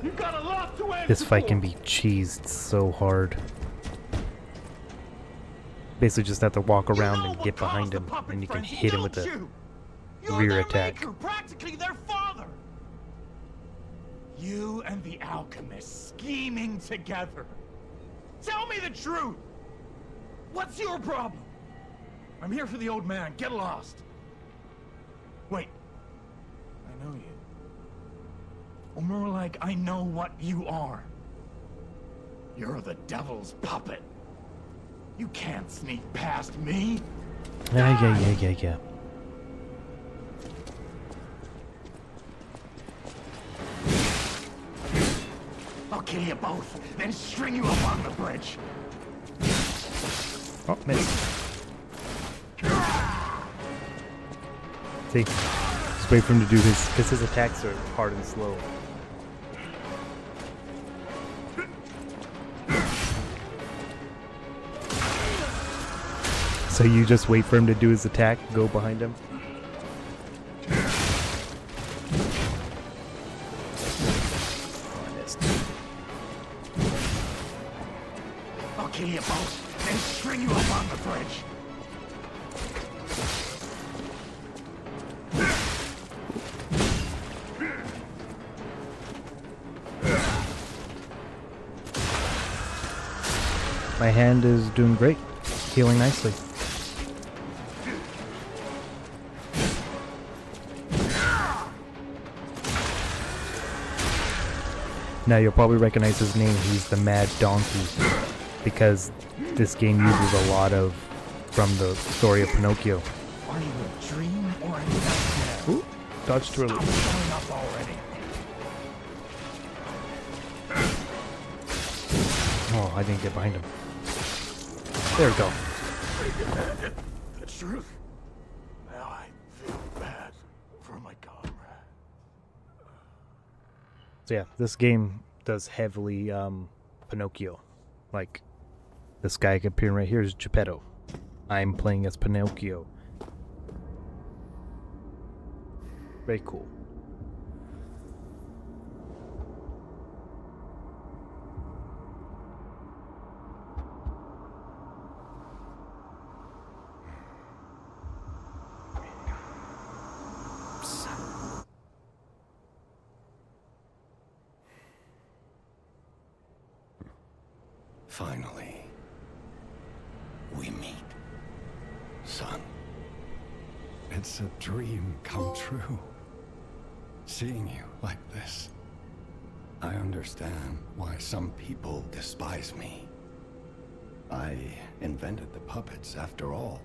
You got a lot to answer This fight can for. be cheesed so hard. Basically just have to walk around and get behind him, and you can hit him with a rear attack. Maker, practically their father. You and the alchemist scheming together. Tell me the truth. What's your problem? I'm here for the old man. Get lost. Wait. I know you. Or more like, I know what you are. You're the devil's puppet. You can't sneak past me. Yeah. I'll kill you both, then string you up on the bridge. Oh, missed. See, just wait for him to do his, because his attacks are hard and slow. So you just wait for him to do his attack, go behind him. I'll kill you both, then string you up on the bridge. My hand is doing great, healing nicely. Now you'll probably recognize his name. He's the Mad Donkey, because this game uses a lot of from the story of Pinocchio. Are you a dream or a nightmare? Ooh, dodge to Stop release. showing up already. Oh, I didn't get behind him. There we go. The truth. Now I feel bad for my comrade. So yeah, this game does heavily Pinocchio. Like, this guy appearing right here is Geppetto. I'm playing as Pinocchio. Very cool. Finally, we meet. Son. It's a dream come true. Seeing you like this. I understand why some people despise me. I invented the puppets after all.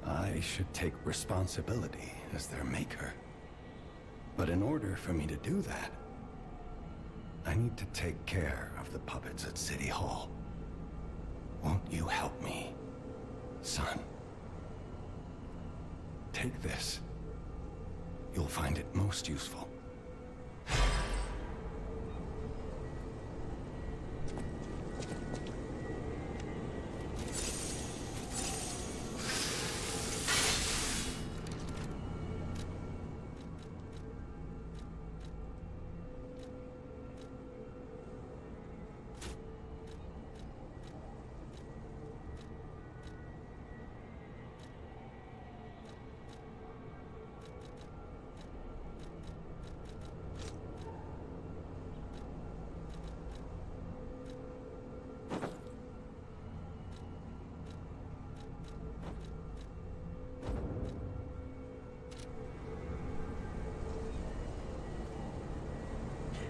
I should take responsibility as their maker. But in order for me to do that, I need to take care of the puppets at City Hall. Won't you help me, son? Take this. You'll find it most useful.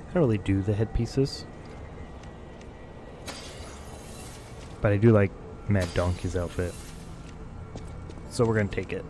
I don't really do the headpieces, but I do like Mad Donkey's outfit, so we're gonna take it.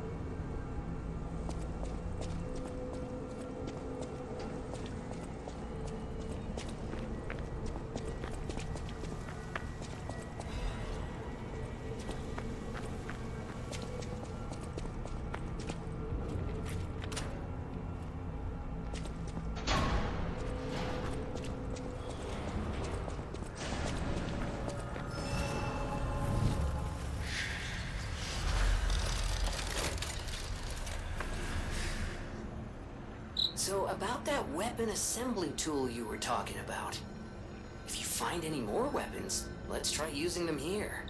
So about that weapon assembly tool you were talking about. If you find any more weapons, let's try using them here.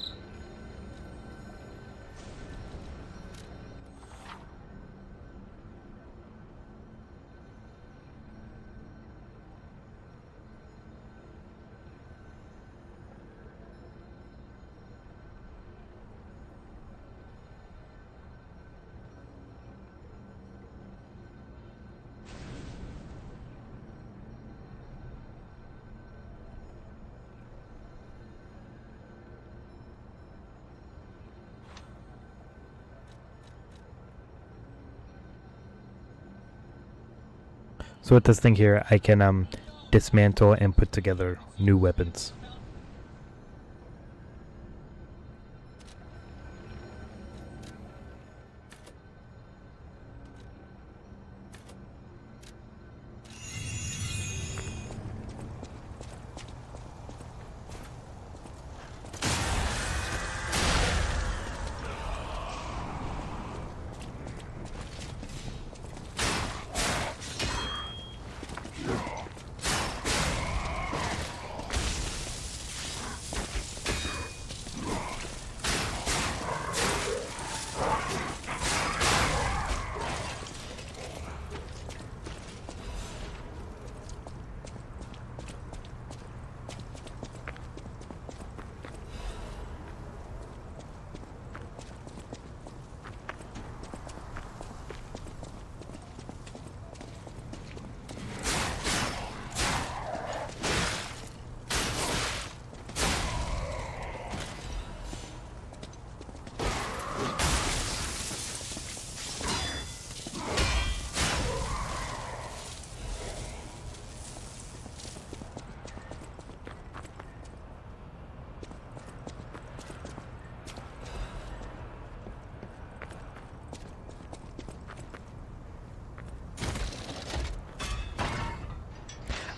So with this thing here, I can dismantle and put together new weapons.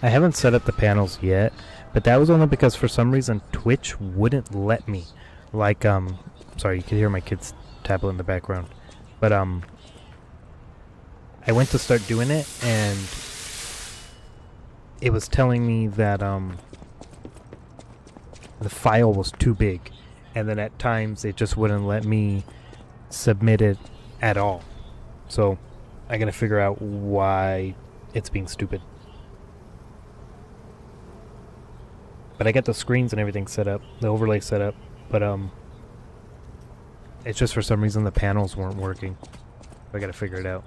I haven't set up the panels yet, but that was only because for some reason Twitch wouldn't let me. Like, sorry, you can hear my kids tablet in the background. But, I went to start doing it, and it was telling me that, the file was too big. And then at times it just wouldn't let me submit it at all. So, I gotta figure out why it's being stupid. But I got the screens and everything set up, the overlay set up, but it's just for some reason the panels weren't working. I gotta figure it out.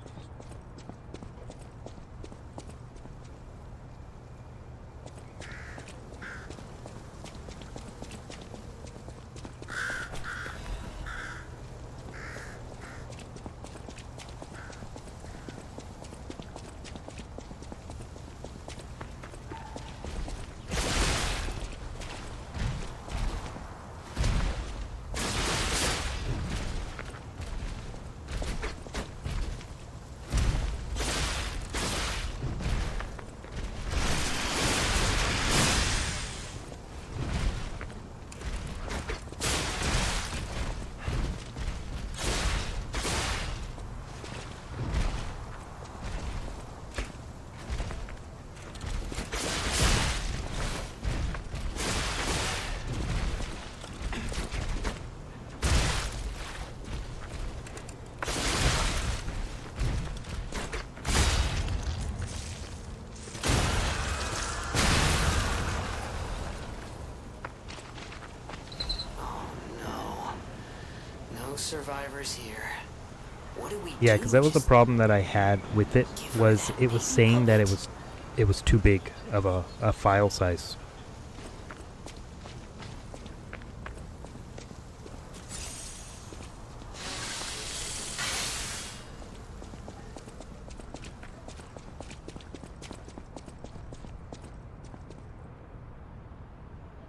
Survivors here. What do we Yeah, do? because that was the problem that I had with it, was it was saying that it was too big of a file size.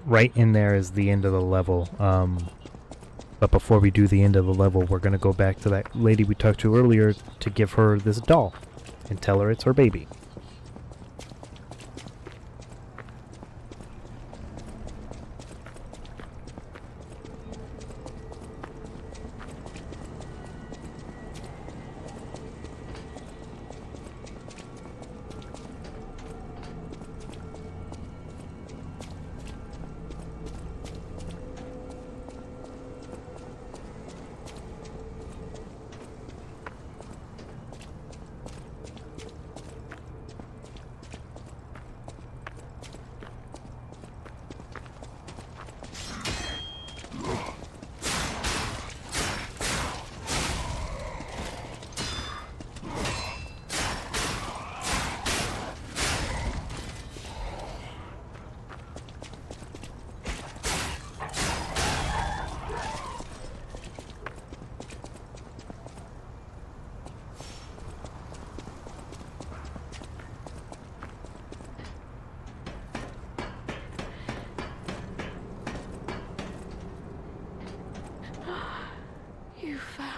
Right in there is the end of the level. But before we do the end of the level, we're going to go back to that lady we talked to earlier to give her this doll and tell her it's her baby.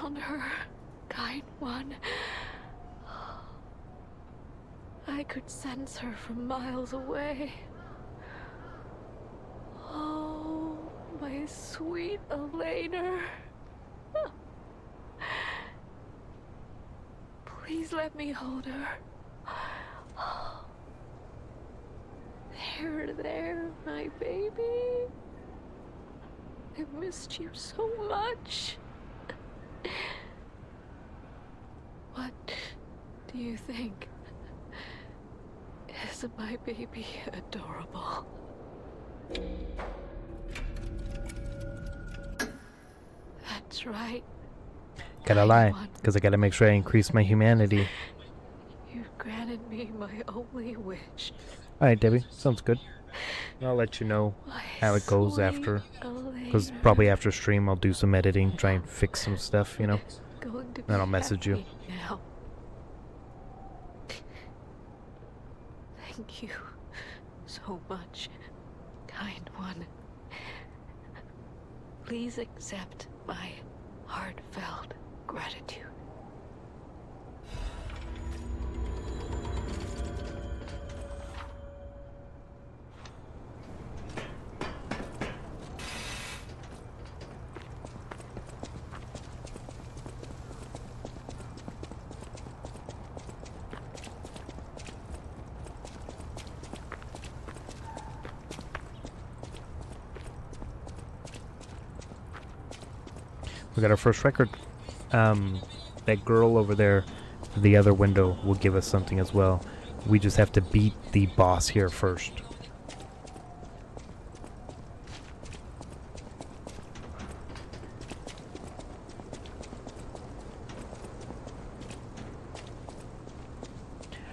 found her, kind one. I could sense her from miles away. Oh, my sweet Elena. Please let me hold her. There, my baby. I missed you so much. What do you think? Isn't my baby adorable? That's right. Gotta lie, because I gotta make sure I increase my humanity. You've granted me my only wish. Alright, Debbie, sounds good. I'll let you know how it goes after. Because probably after stream I'll do some editing, try and fix some stuff, you know. Then I'll message you. Now. Thank you so much, kind one. Please accept my heartfelt gratitude. We got our first record. That girl over there, the other window, will give us something as well. We just have to beat the boss here first.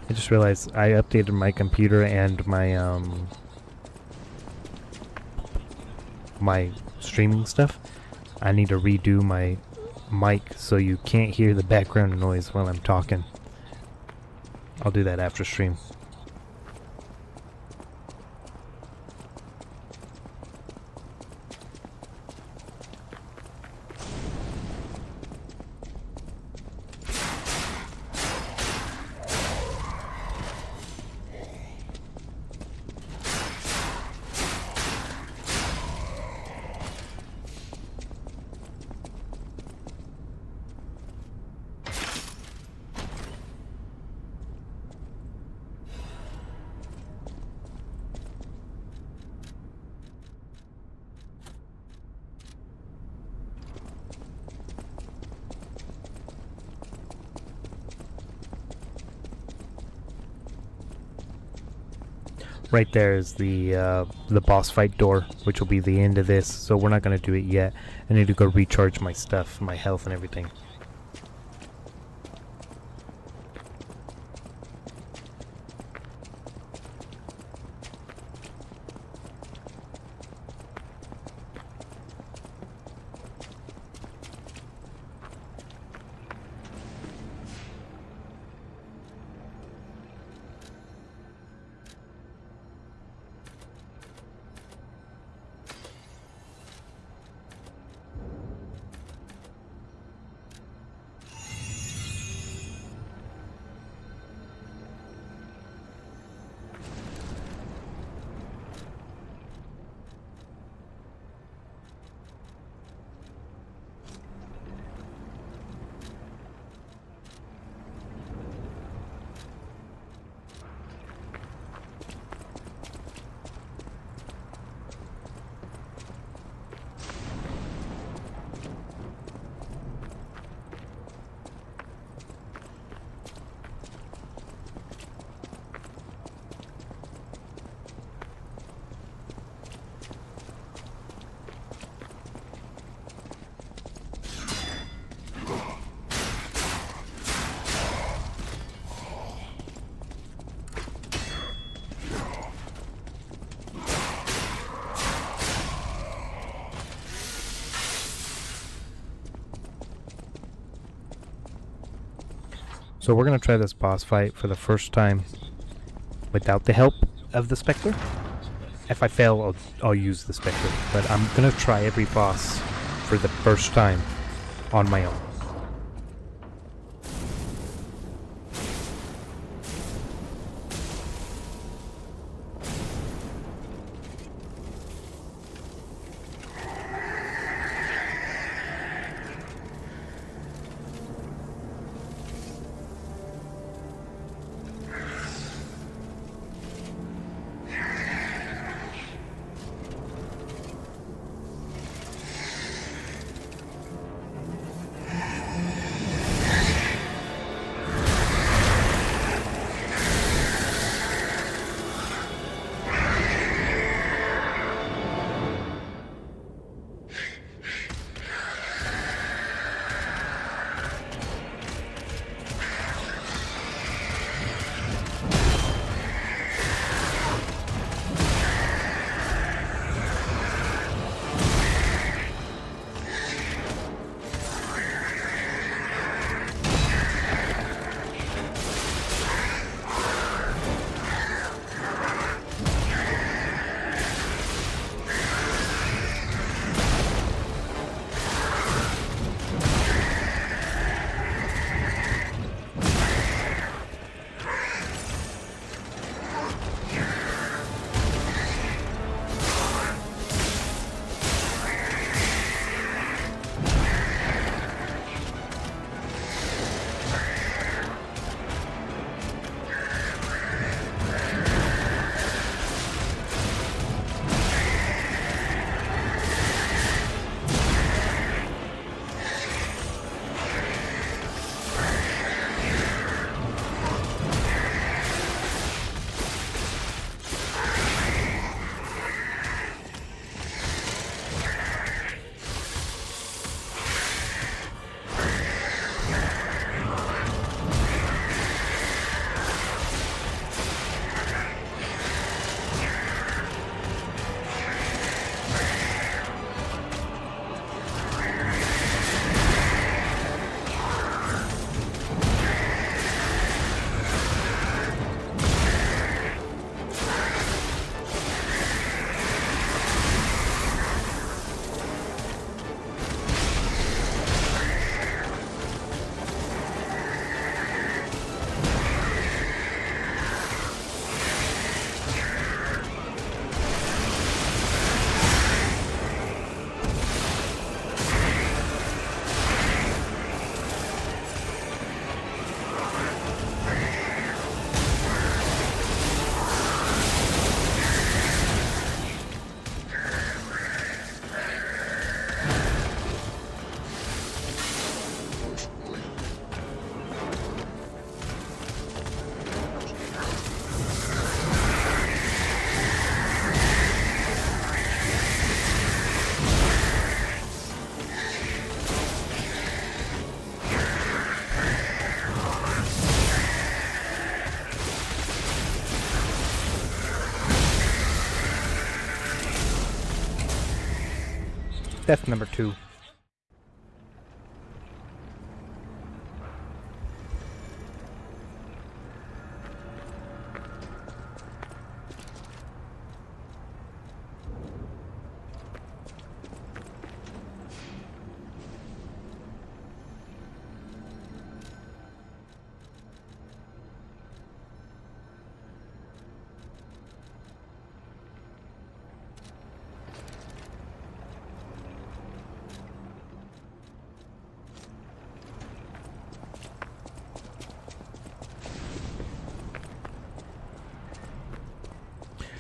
I just realized I updated my computer and my my streaming stuff. I need to redo my mic so you can't hear the background noise while I'm talking. I'll do that after stream. Right there is the boss fight door, which will be the end of this, so we're not going to do it yet. I need to go recharge my stuff, my health and everything. So we're going to try this boss fight for the first time without the help of the Spectre. If I fail, I'll use the Spectre. But I'm going to try every boss for the first time on my own. Death number 2.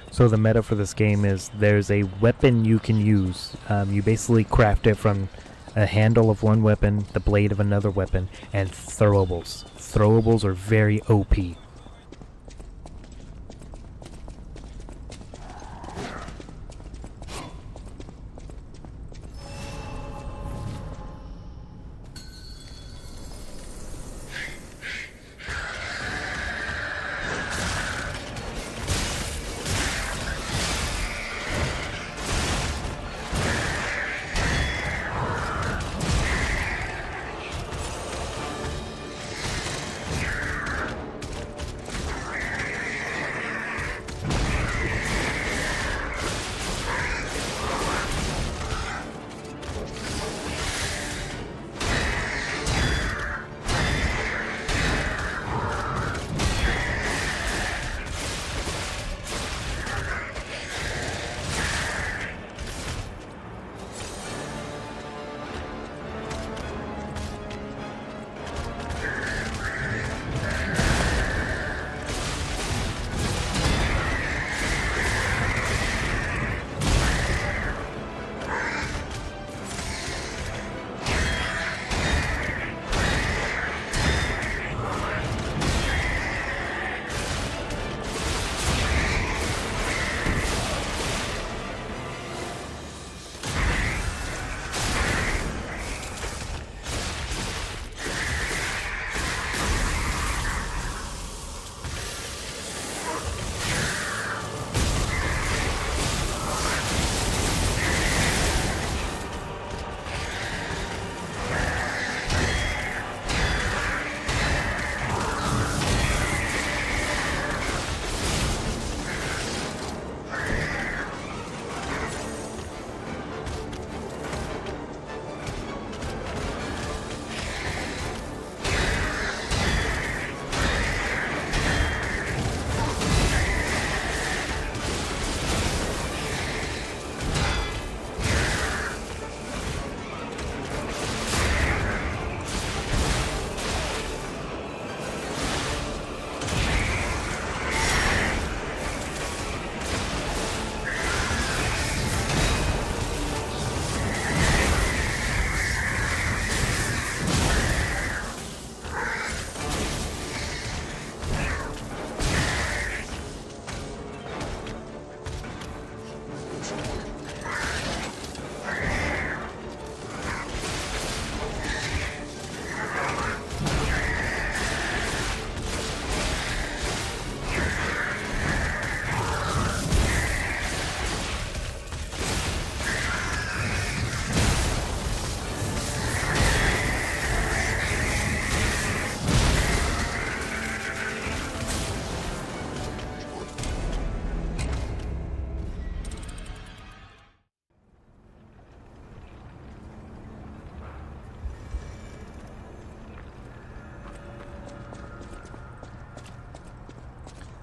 So the meta for this game is there's a weapon you can use. You basically craft it from a handle of one weapon, the blade of another weapon, and throwables. Throwables are very OP.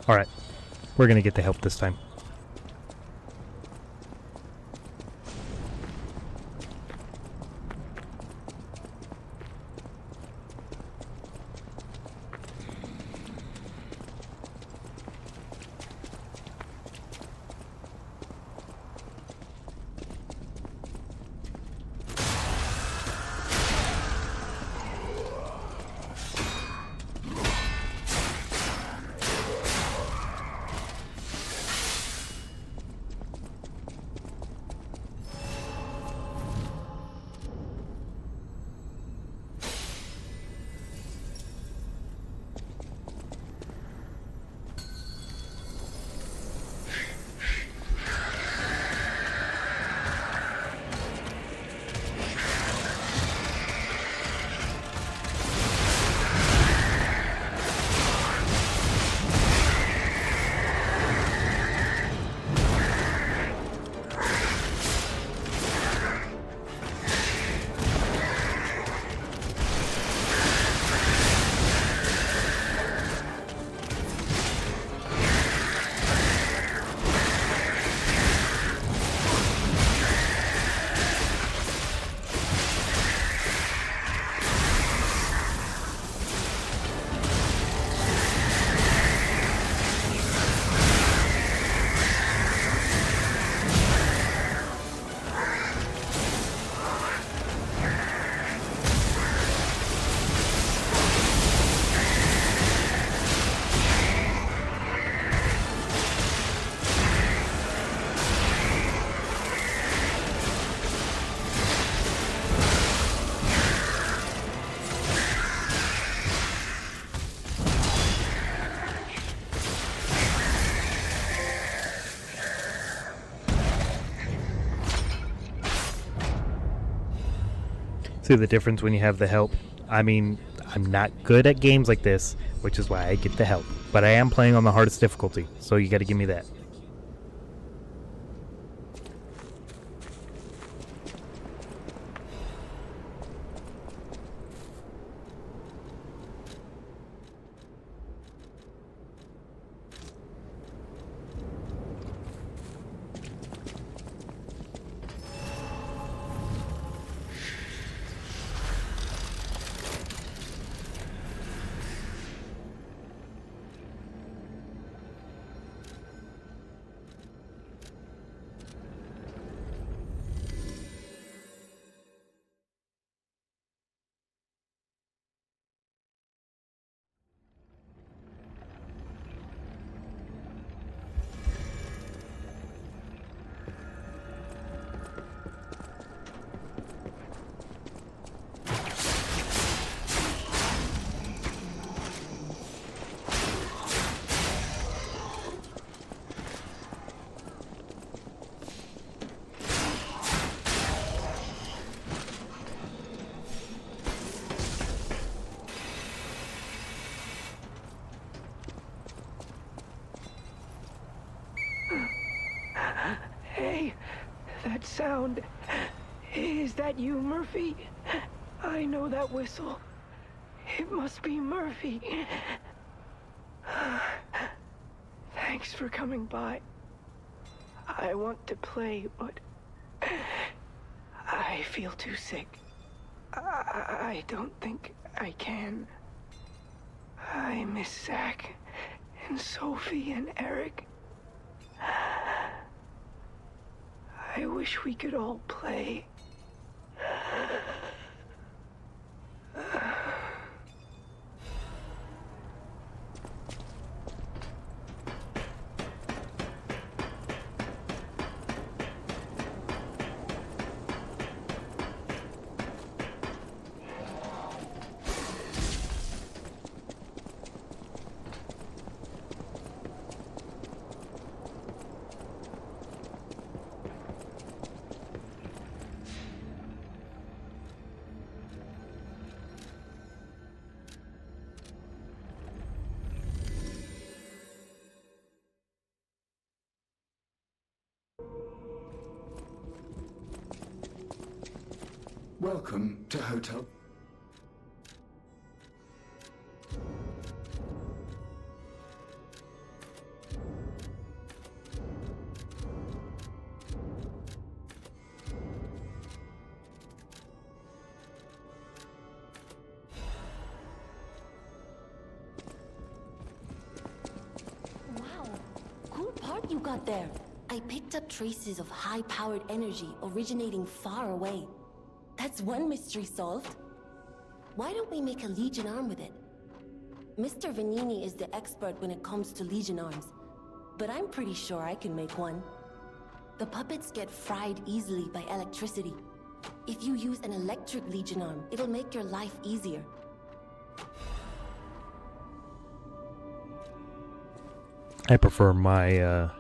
Alright, we're gonna get the help this time. See the difference when you have the help? I mean, I'm not good at games like this, which is why I get the help. But I am playing on the hardest difficulty, so you gotta give me that. Hey, that sound. Is that you, Murphy? I know that whistle. It must be Murphy. Thanks for coming by. I want to play, but I feel too sick. I don't think I can. I miss Zach and Sophie and Eric. I wish we could all play. Welcome to Hotel... Wow, cool part you got there. I picked up traces of high-powered energy originating far away. That's one mystery solved. Why don't we make a Legion arm with it? Mr. Vanini is the expert when it comes to Legion arms, but I'm pretty sure I can make one. The puppets get fried easily by electricity. If you use an electric Legion arm, it'll make your life easier. I prefer my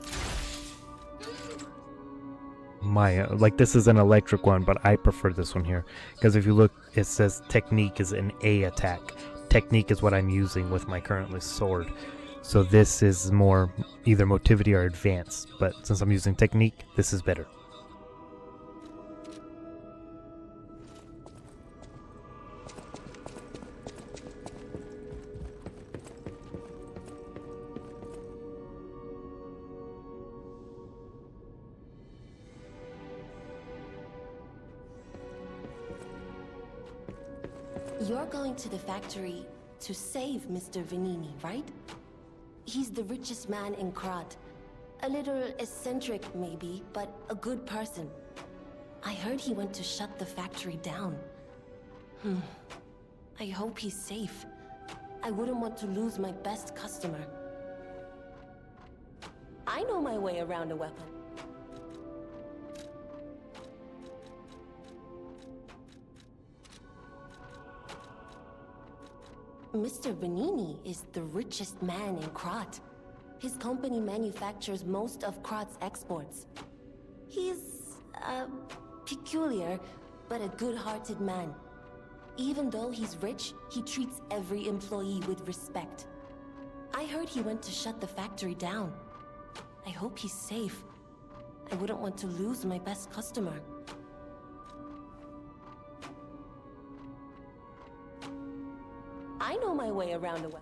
like this is an electric one, but I prefer this one here because if you look, it says technique is an A attack. Technique is what I'm using with my currently sword, so this is more either motivity or advanced, but since I'm using technique, this is better. You're going to the factory to save Mr. Vanini, right? He's the richest man in Krat. A little eccentric, maybe, but a good person. I heard he went to shut the factory down. I hope he's safe. I wouldn't want to lose my best customer. I know my way around a weapon. Mr. Vanini is the richest man in Krat. His company manufactures most of Krat's exports. He's, peculiar, but a good-hearted man. Even though he's rich, he treats every employee with respect. I heard he went to shut the factory down. I hope he's safe. I wouldn't want to lose my best customer. I know my way around a well.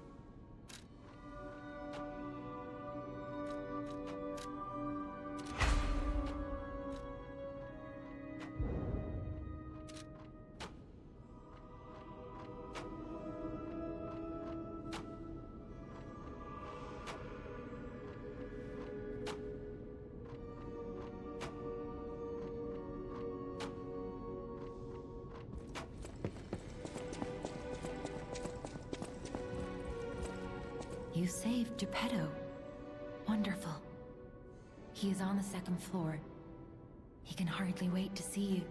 You saved Geppetto. Wonderful. He is on the second floor. He can hardly wait to see you.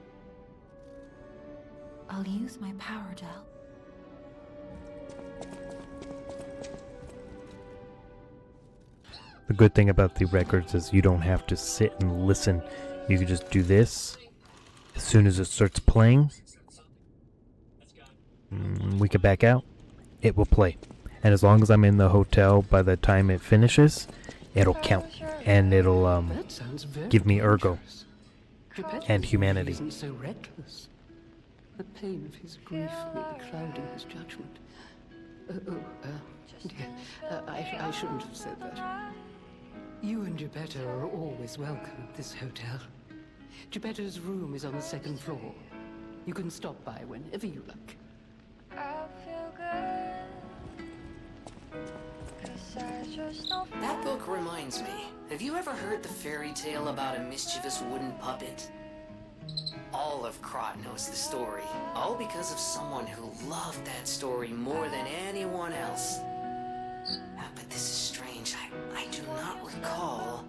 I'll use my power to help. The good thing about the records is you don't have to sit and listen. You can just do this. As soon as it starts playing, we can back out. It will play. And as long as I'm in the hotel by the time it finishes, it'll count. And it'll That sounds very give me ergo dangerous. Geppetto and humanity. isn't so reckless. The pain of his grief may be clouding his judgment. Dear, I shouldn't have said that. You and Geppetto are always welcome at this hotel. Geppetto's room is on the second floor. You can stop by whenever you like. That book reminds me. Have you ever heard the fairy tale about a mischievous wooden puppet? All of Krot knows the story. All because of someone who loved that story more than anyone else. But this is strange. I do not recall.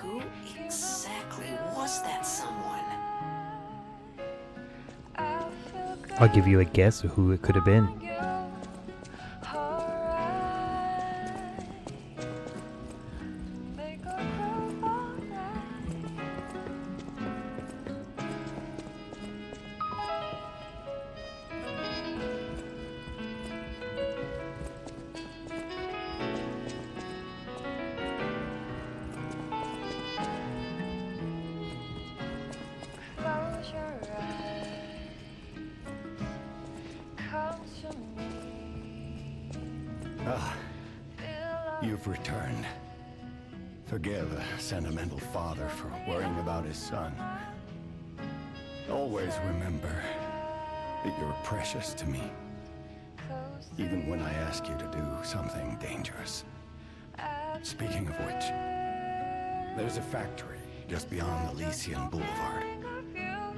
Who exactly was that someone? I'll give you a guess of who it could have been. You've returned. Forgive a sentimental father for worrying about his son. Always remember that you're precious to me, even when I ask you to do something dangerous. Speaking of which, there's a factory just beyond Elysian Boulevard.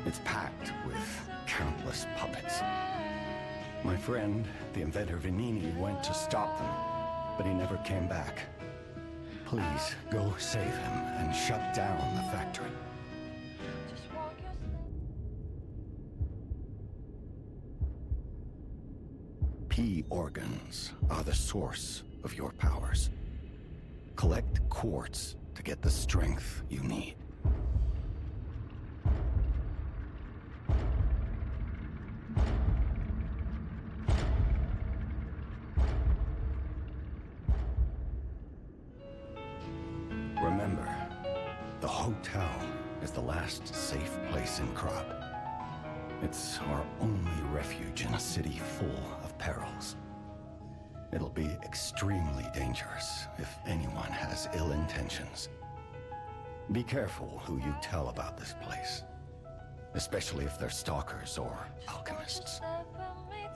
It's packed with countless puppets. My friend, the inventor Venini, went to stop them, but he never came back. Please, go save him and shut down the factory. P organs are the source of your powers. Collect quartz to get the strength you need. Remember, the hotel is the last safe place in Krot. It's our only refuge in a city full of perils. It'll be extremely dangerous if anyone has ill intentions. Be careful who you tell about this place, especially if they're stalkers or alchemists.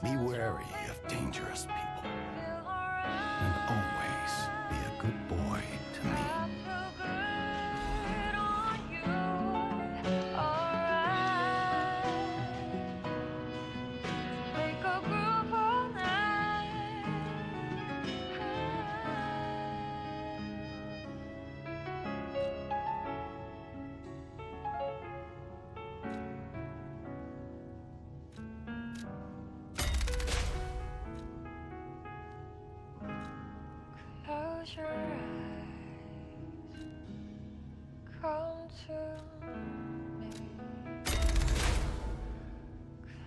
Be wary of dangerous people, and always be a good boy to me. Close your eyes, come to me.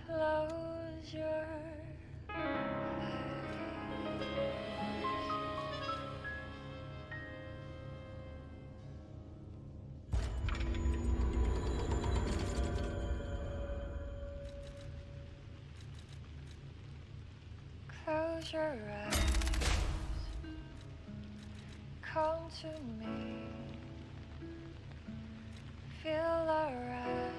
Close Close your eyes. Come to me. Feel alright.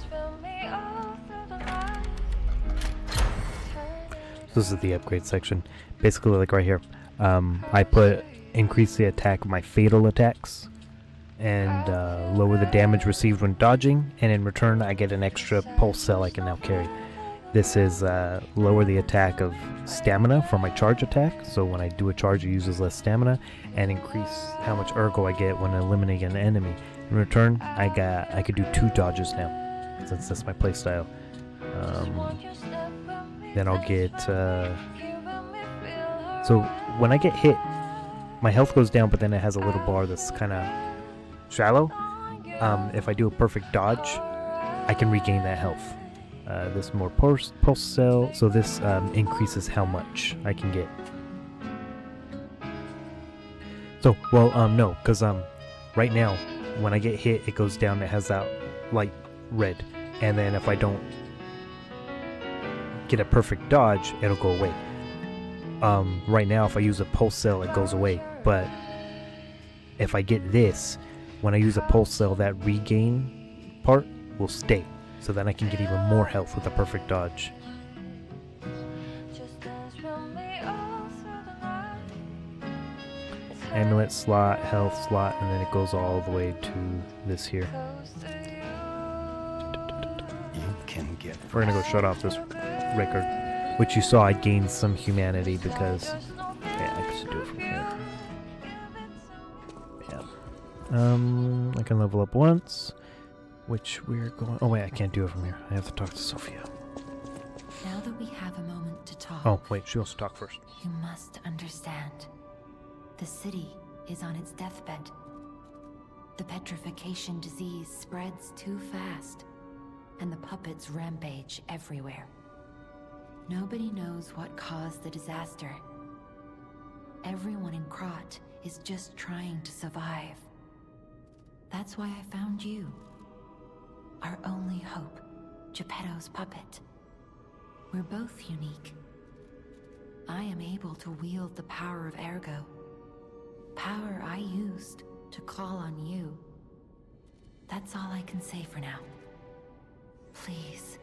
Spin me all through the night. This is the upgrade section. Basically, like right here, I put increase the attack of my fatal attacks and lower the damage received when dodging, and in return I get an extra pulse cell I can now carry. This is lower the attack of stamina for my charge attack, so when I do a charge it uses less stamina, and increase how much ergo I get when eliminating an enemy. In return, I could do 2 dodges now, since that's my playstyle. Then I'll get so when I get hit, my health goes down, but then it has a little bar that's kind of shallow. If I do a perfect dodge, I can regain that health. This more pulse cell, so this increases how much I can get. So, well, no, because right now, when I get hit, it goes down, it has that light red, and then if I don't get a perfect dodge, it'll go away. Right now, if I use a pulse cell, it goes away, but if I get this, when I use a pulse cell, that regain part will stay. So then I can get even more health with a perfect dodge. Amulet slot, health slot, and then it goes all the way to this here. We're gonna go shut off this record, which you saw I gained some humanity because, yeah, I can just do it from here. Yeah. I can level up once. Which we're going... Oh, wait, I can't do it from here. I have to talk to Sophia. Now that we have a moment to talk... Oh, wait, she wants to talk first. You must understand. The city is on its deathbed. The petrification disease spreads too fast, and the puppets rampage everywhere. Nobody knows what caused the disaster. Everyone in Krat is just trying to survive. That's why I found you. Our only hope, Geppetto's puppet. We're both unique. I am able to wield the power of Ergo. Power I used to call on you. That's all I can say for now. Please,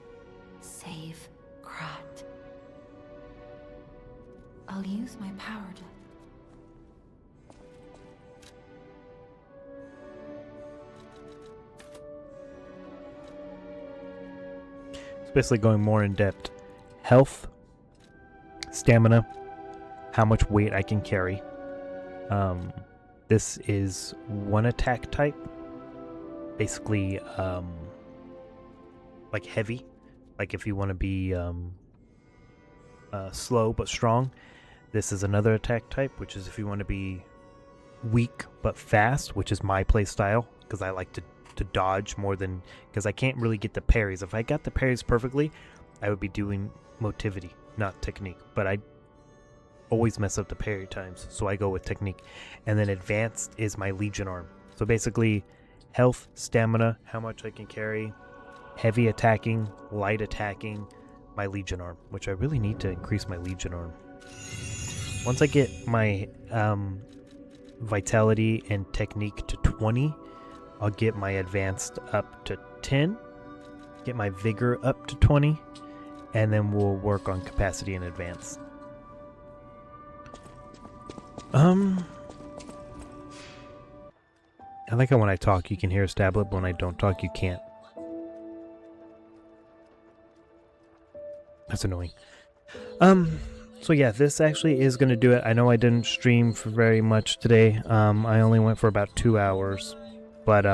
save Krat. I'll use my power to... Basically going more in depth. Health, stamina, how much weight I can carry. This is one attack type. Basically, like heavy. Like if you want to be slow but strong. This is another attack type, which is if you want to be weak but fast, which is my play style, because I like to dodge more than, because I can't really get the parries. If I got the parries perfectly, I would be doing motivity, not technique, but I always mess up the parry times, so I go with technique. And then advanced is my Legion arm. So basically health, stamina, how much I can carry, heavy attacking, light attacking, my Legion arm, which I really need to increase my Legion arm. Once I get my vitality and technique to 20, I'll get my advanced up to 10, get my vigor up to 20, and then we'll work on capacity and advanced. I like how when I talk you can hear a stablet, but when I don't talk you can't. That's annoying. So yeah, this actually is going to do it. I know I didn't stream for very much today. I only went for about 2 hours, but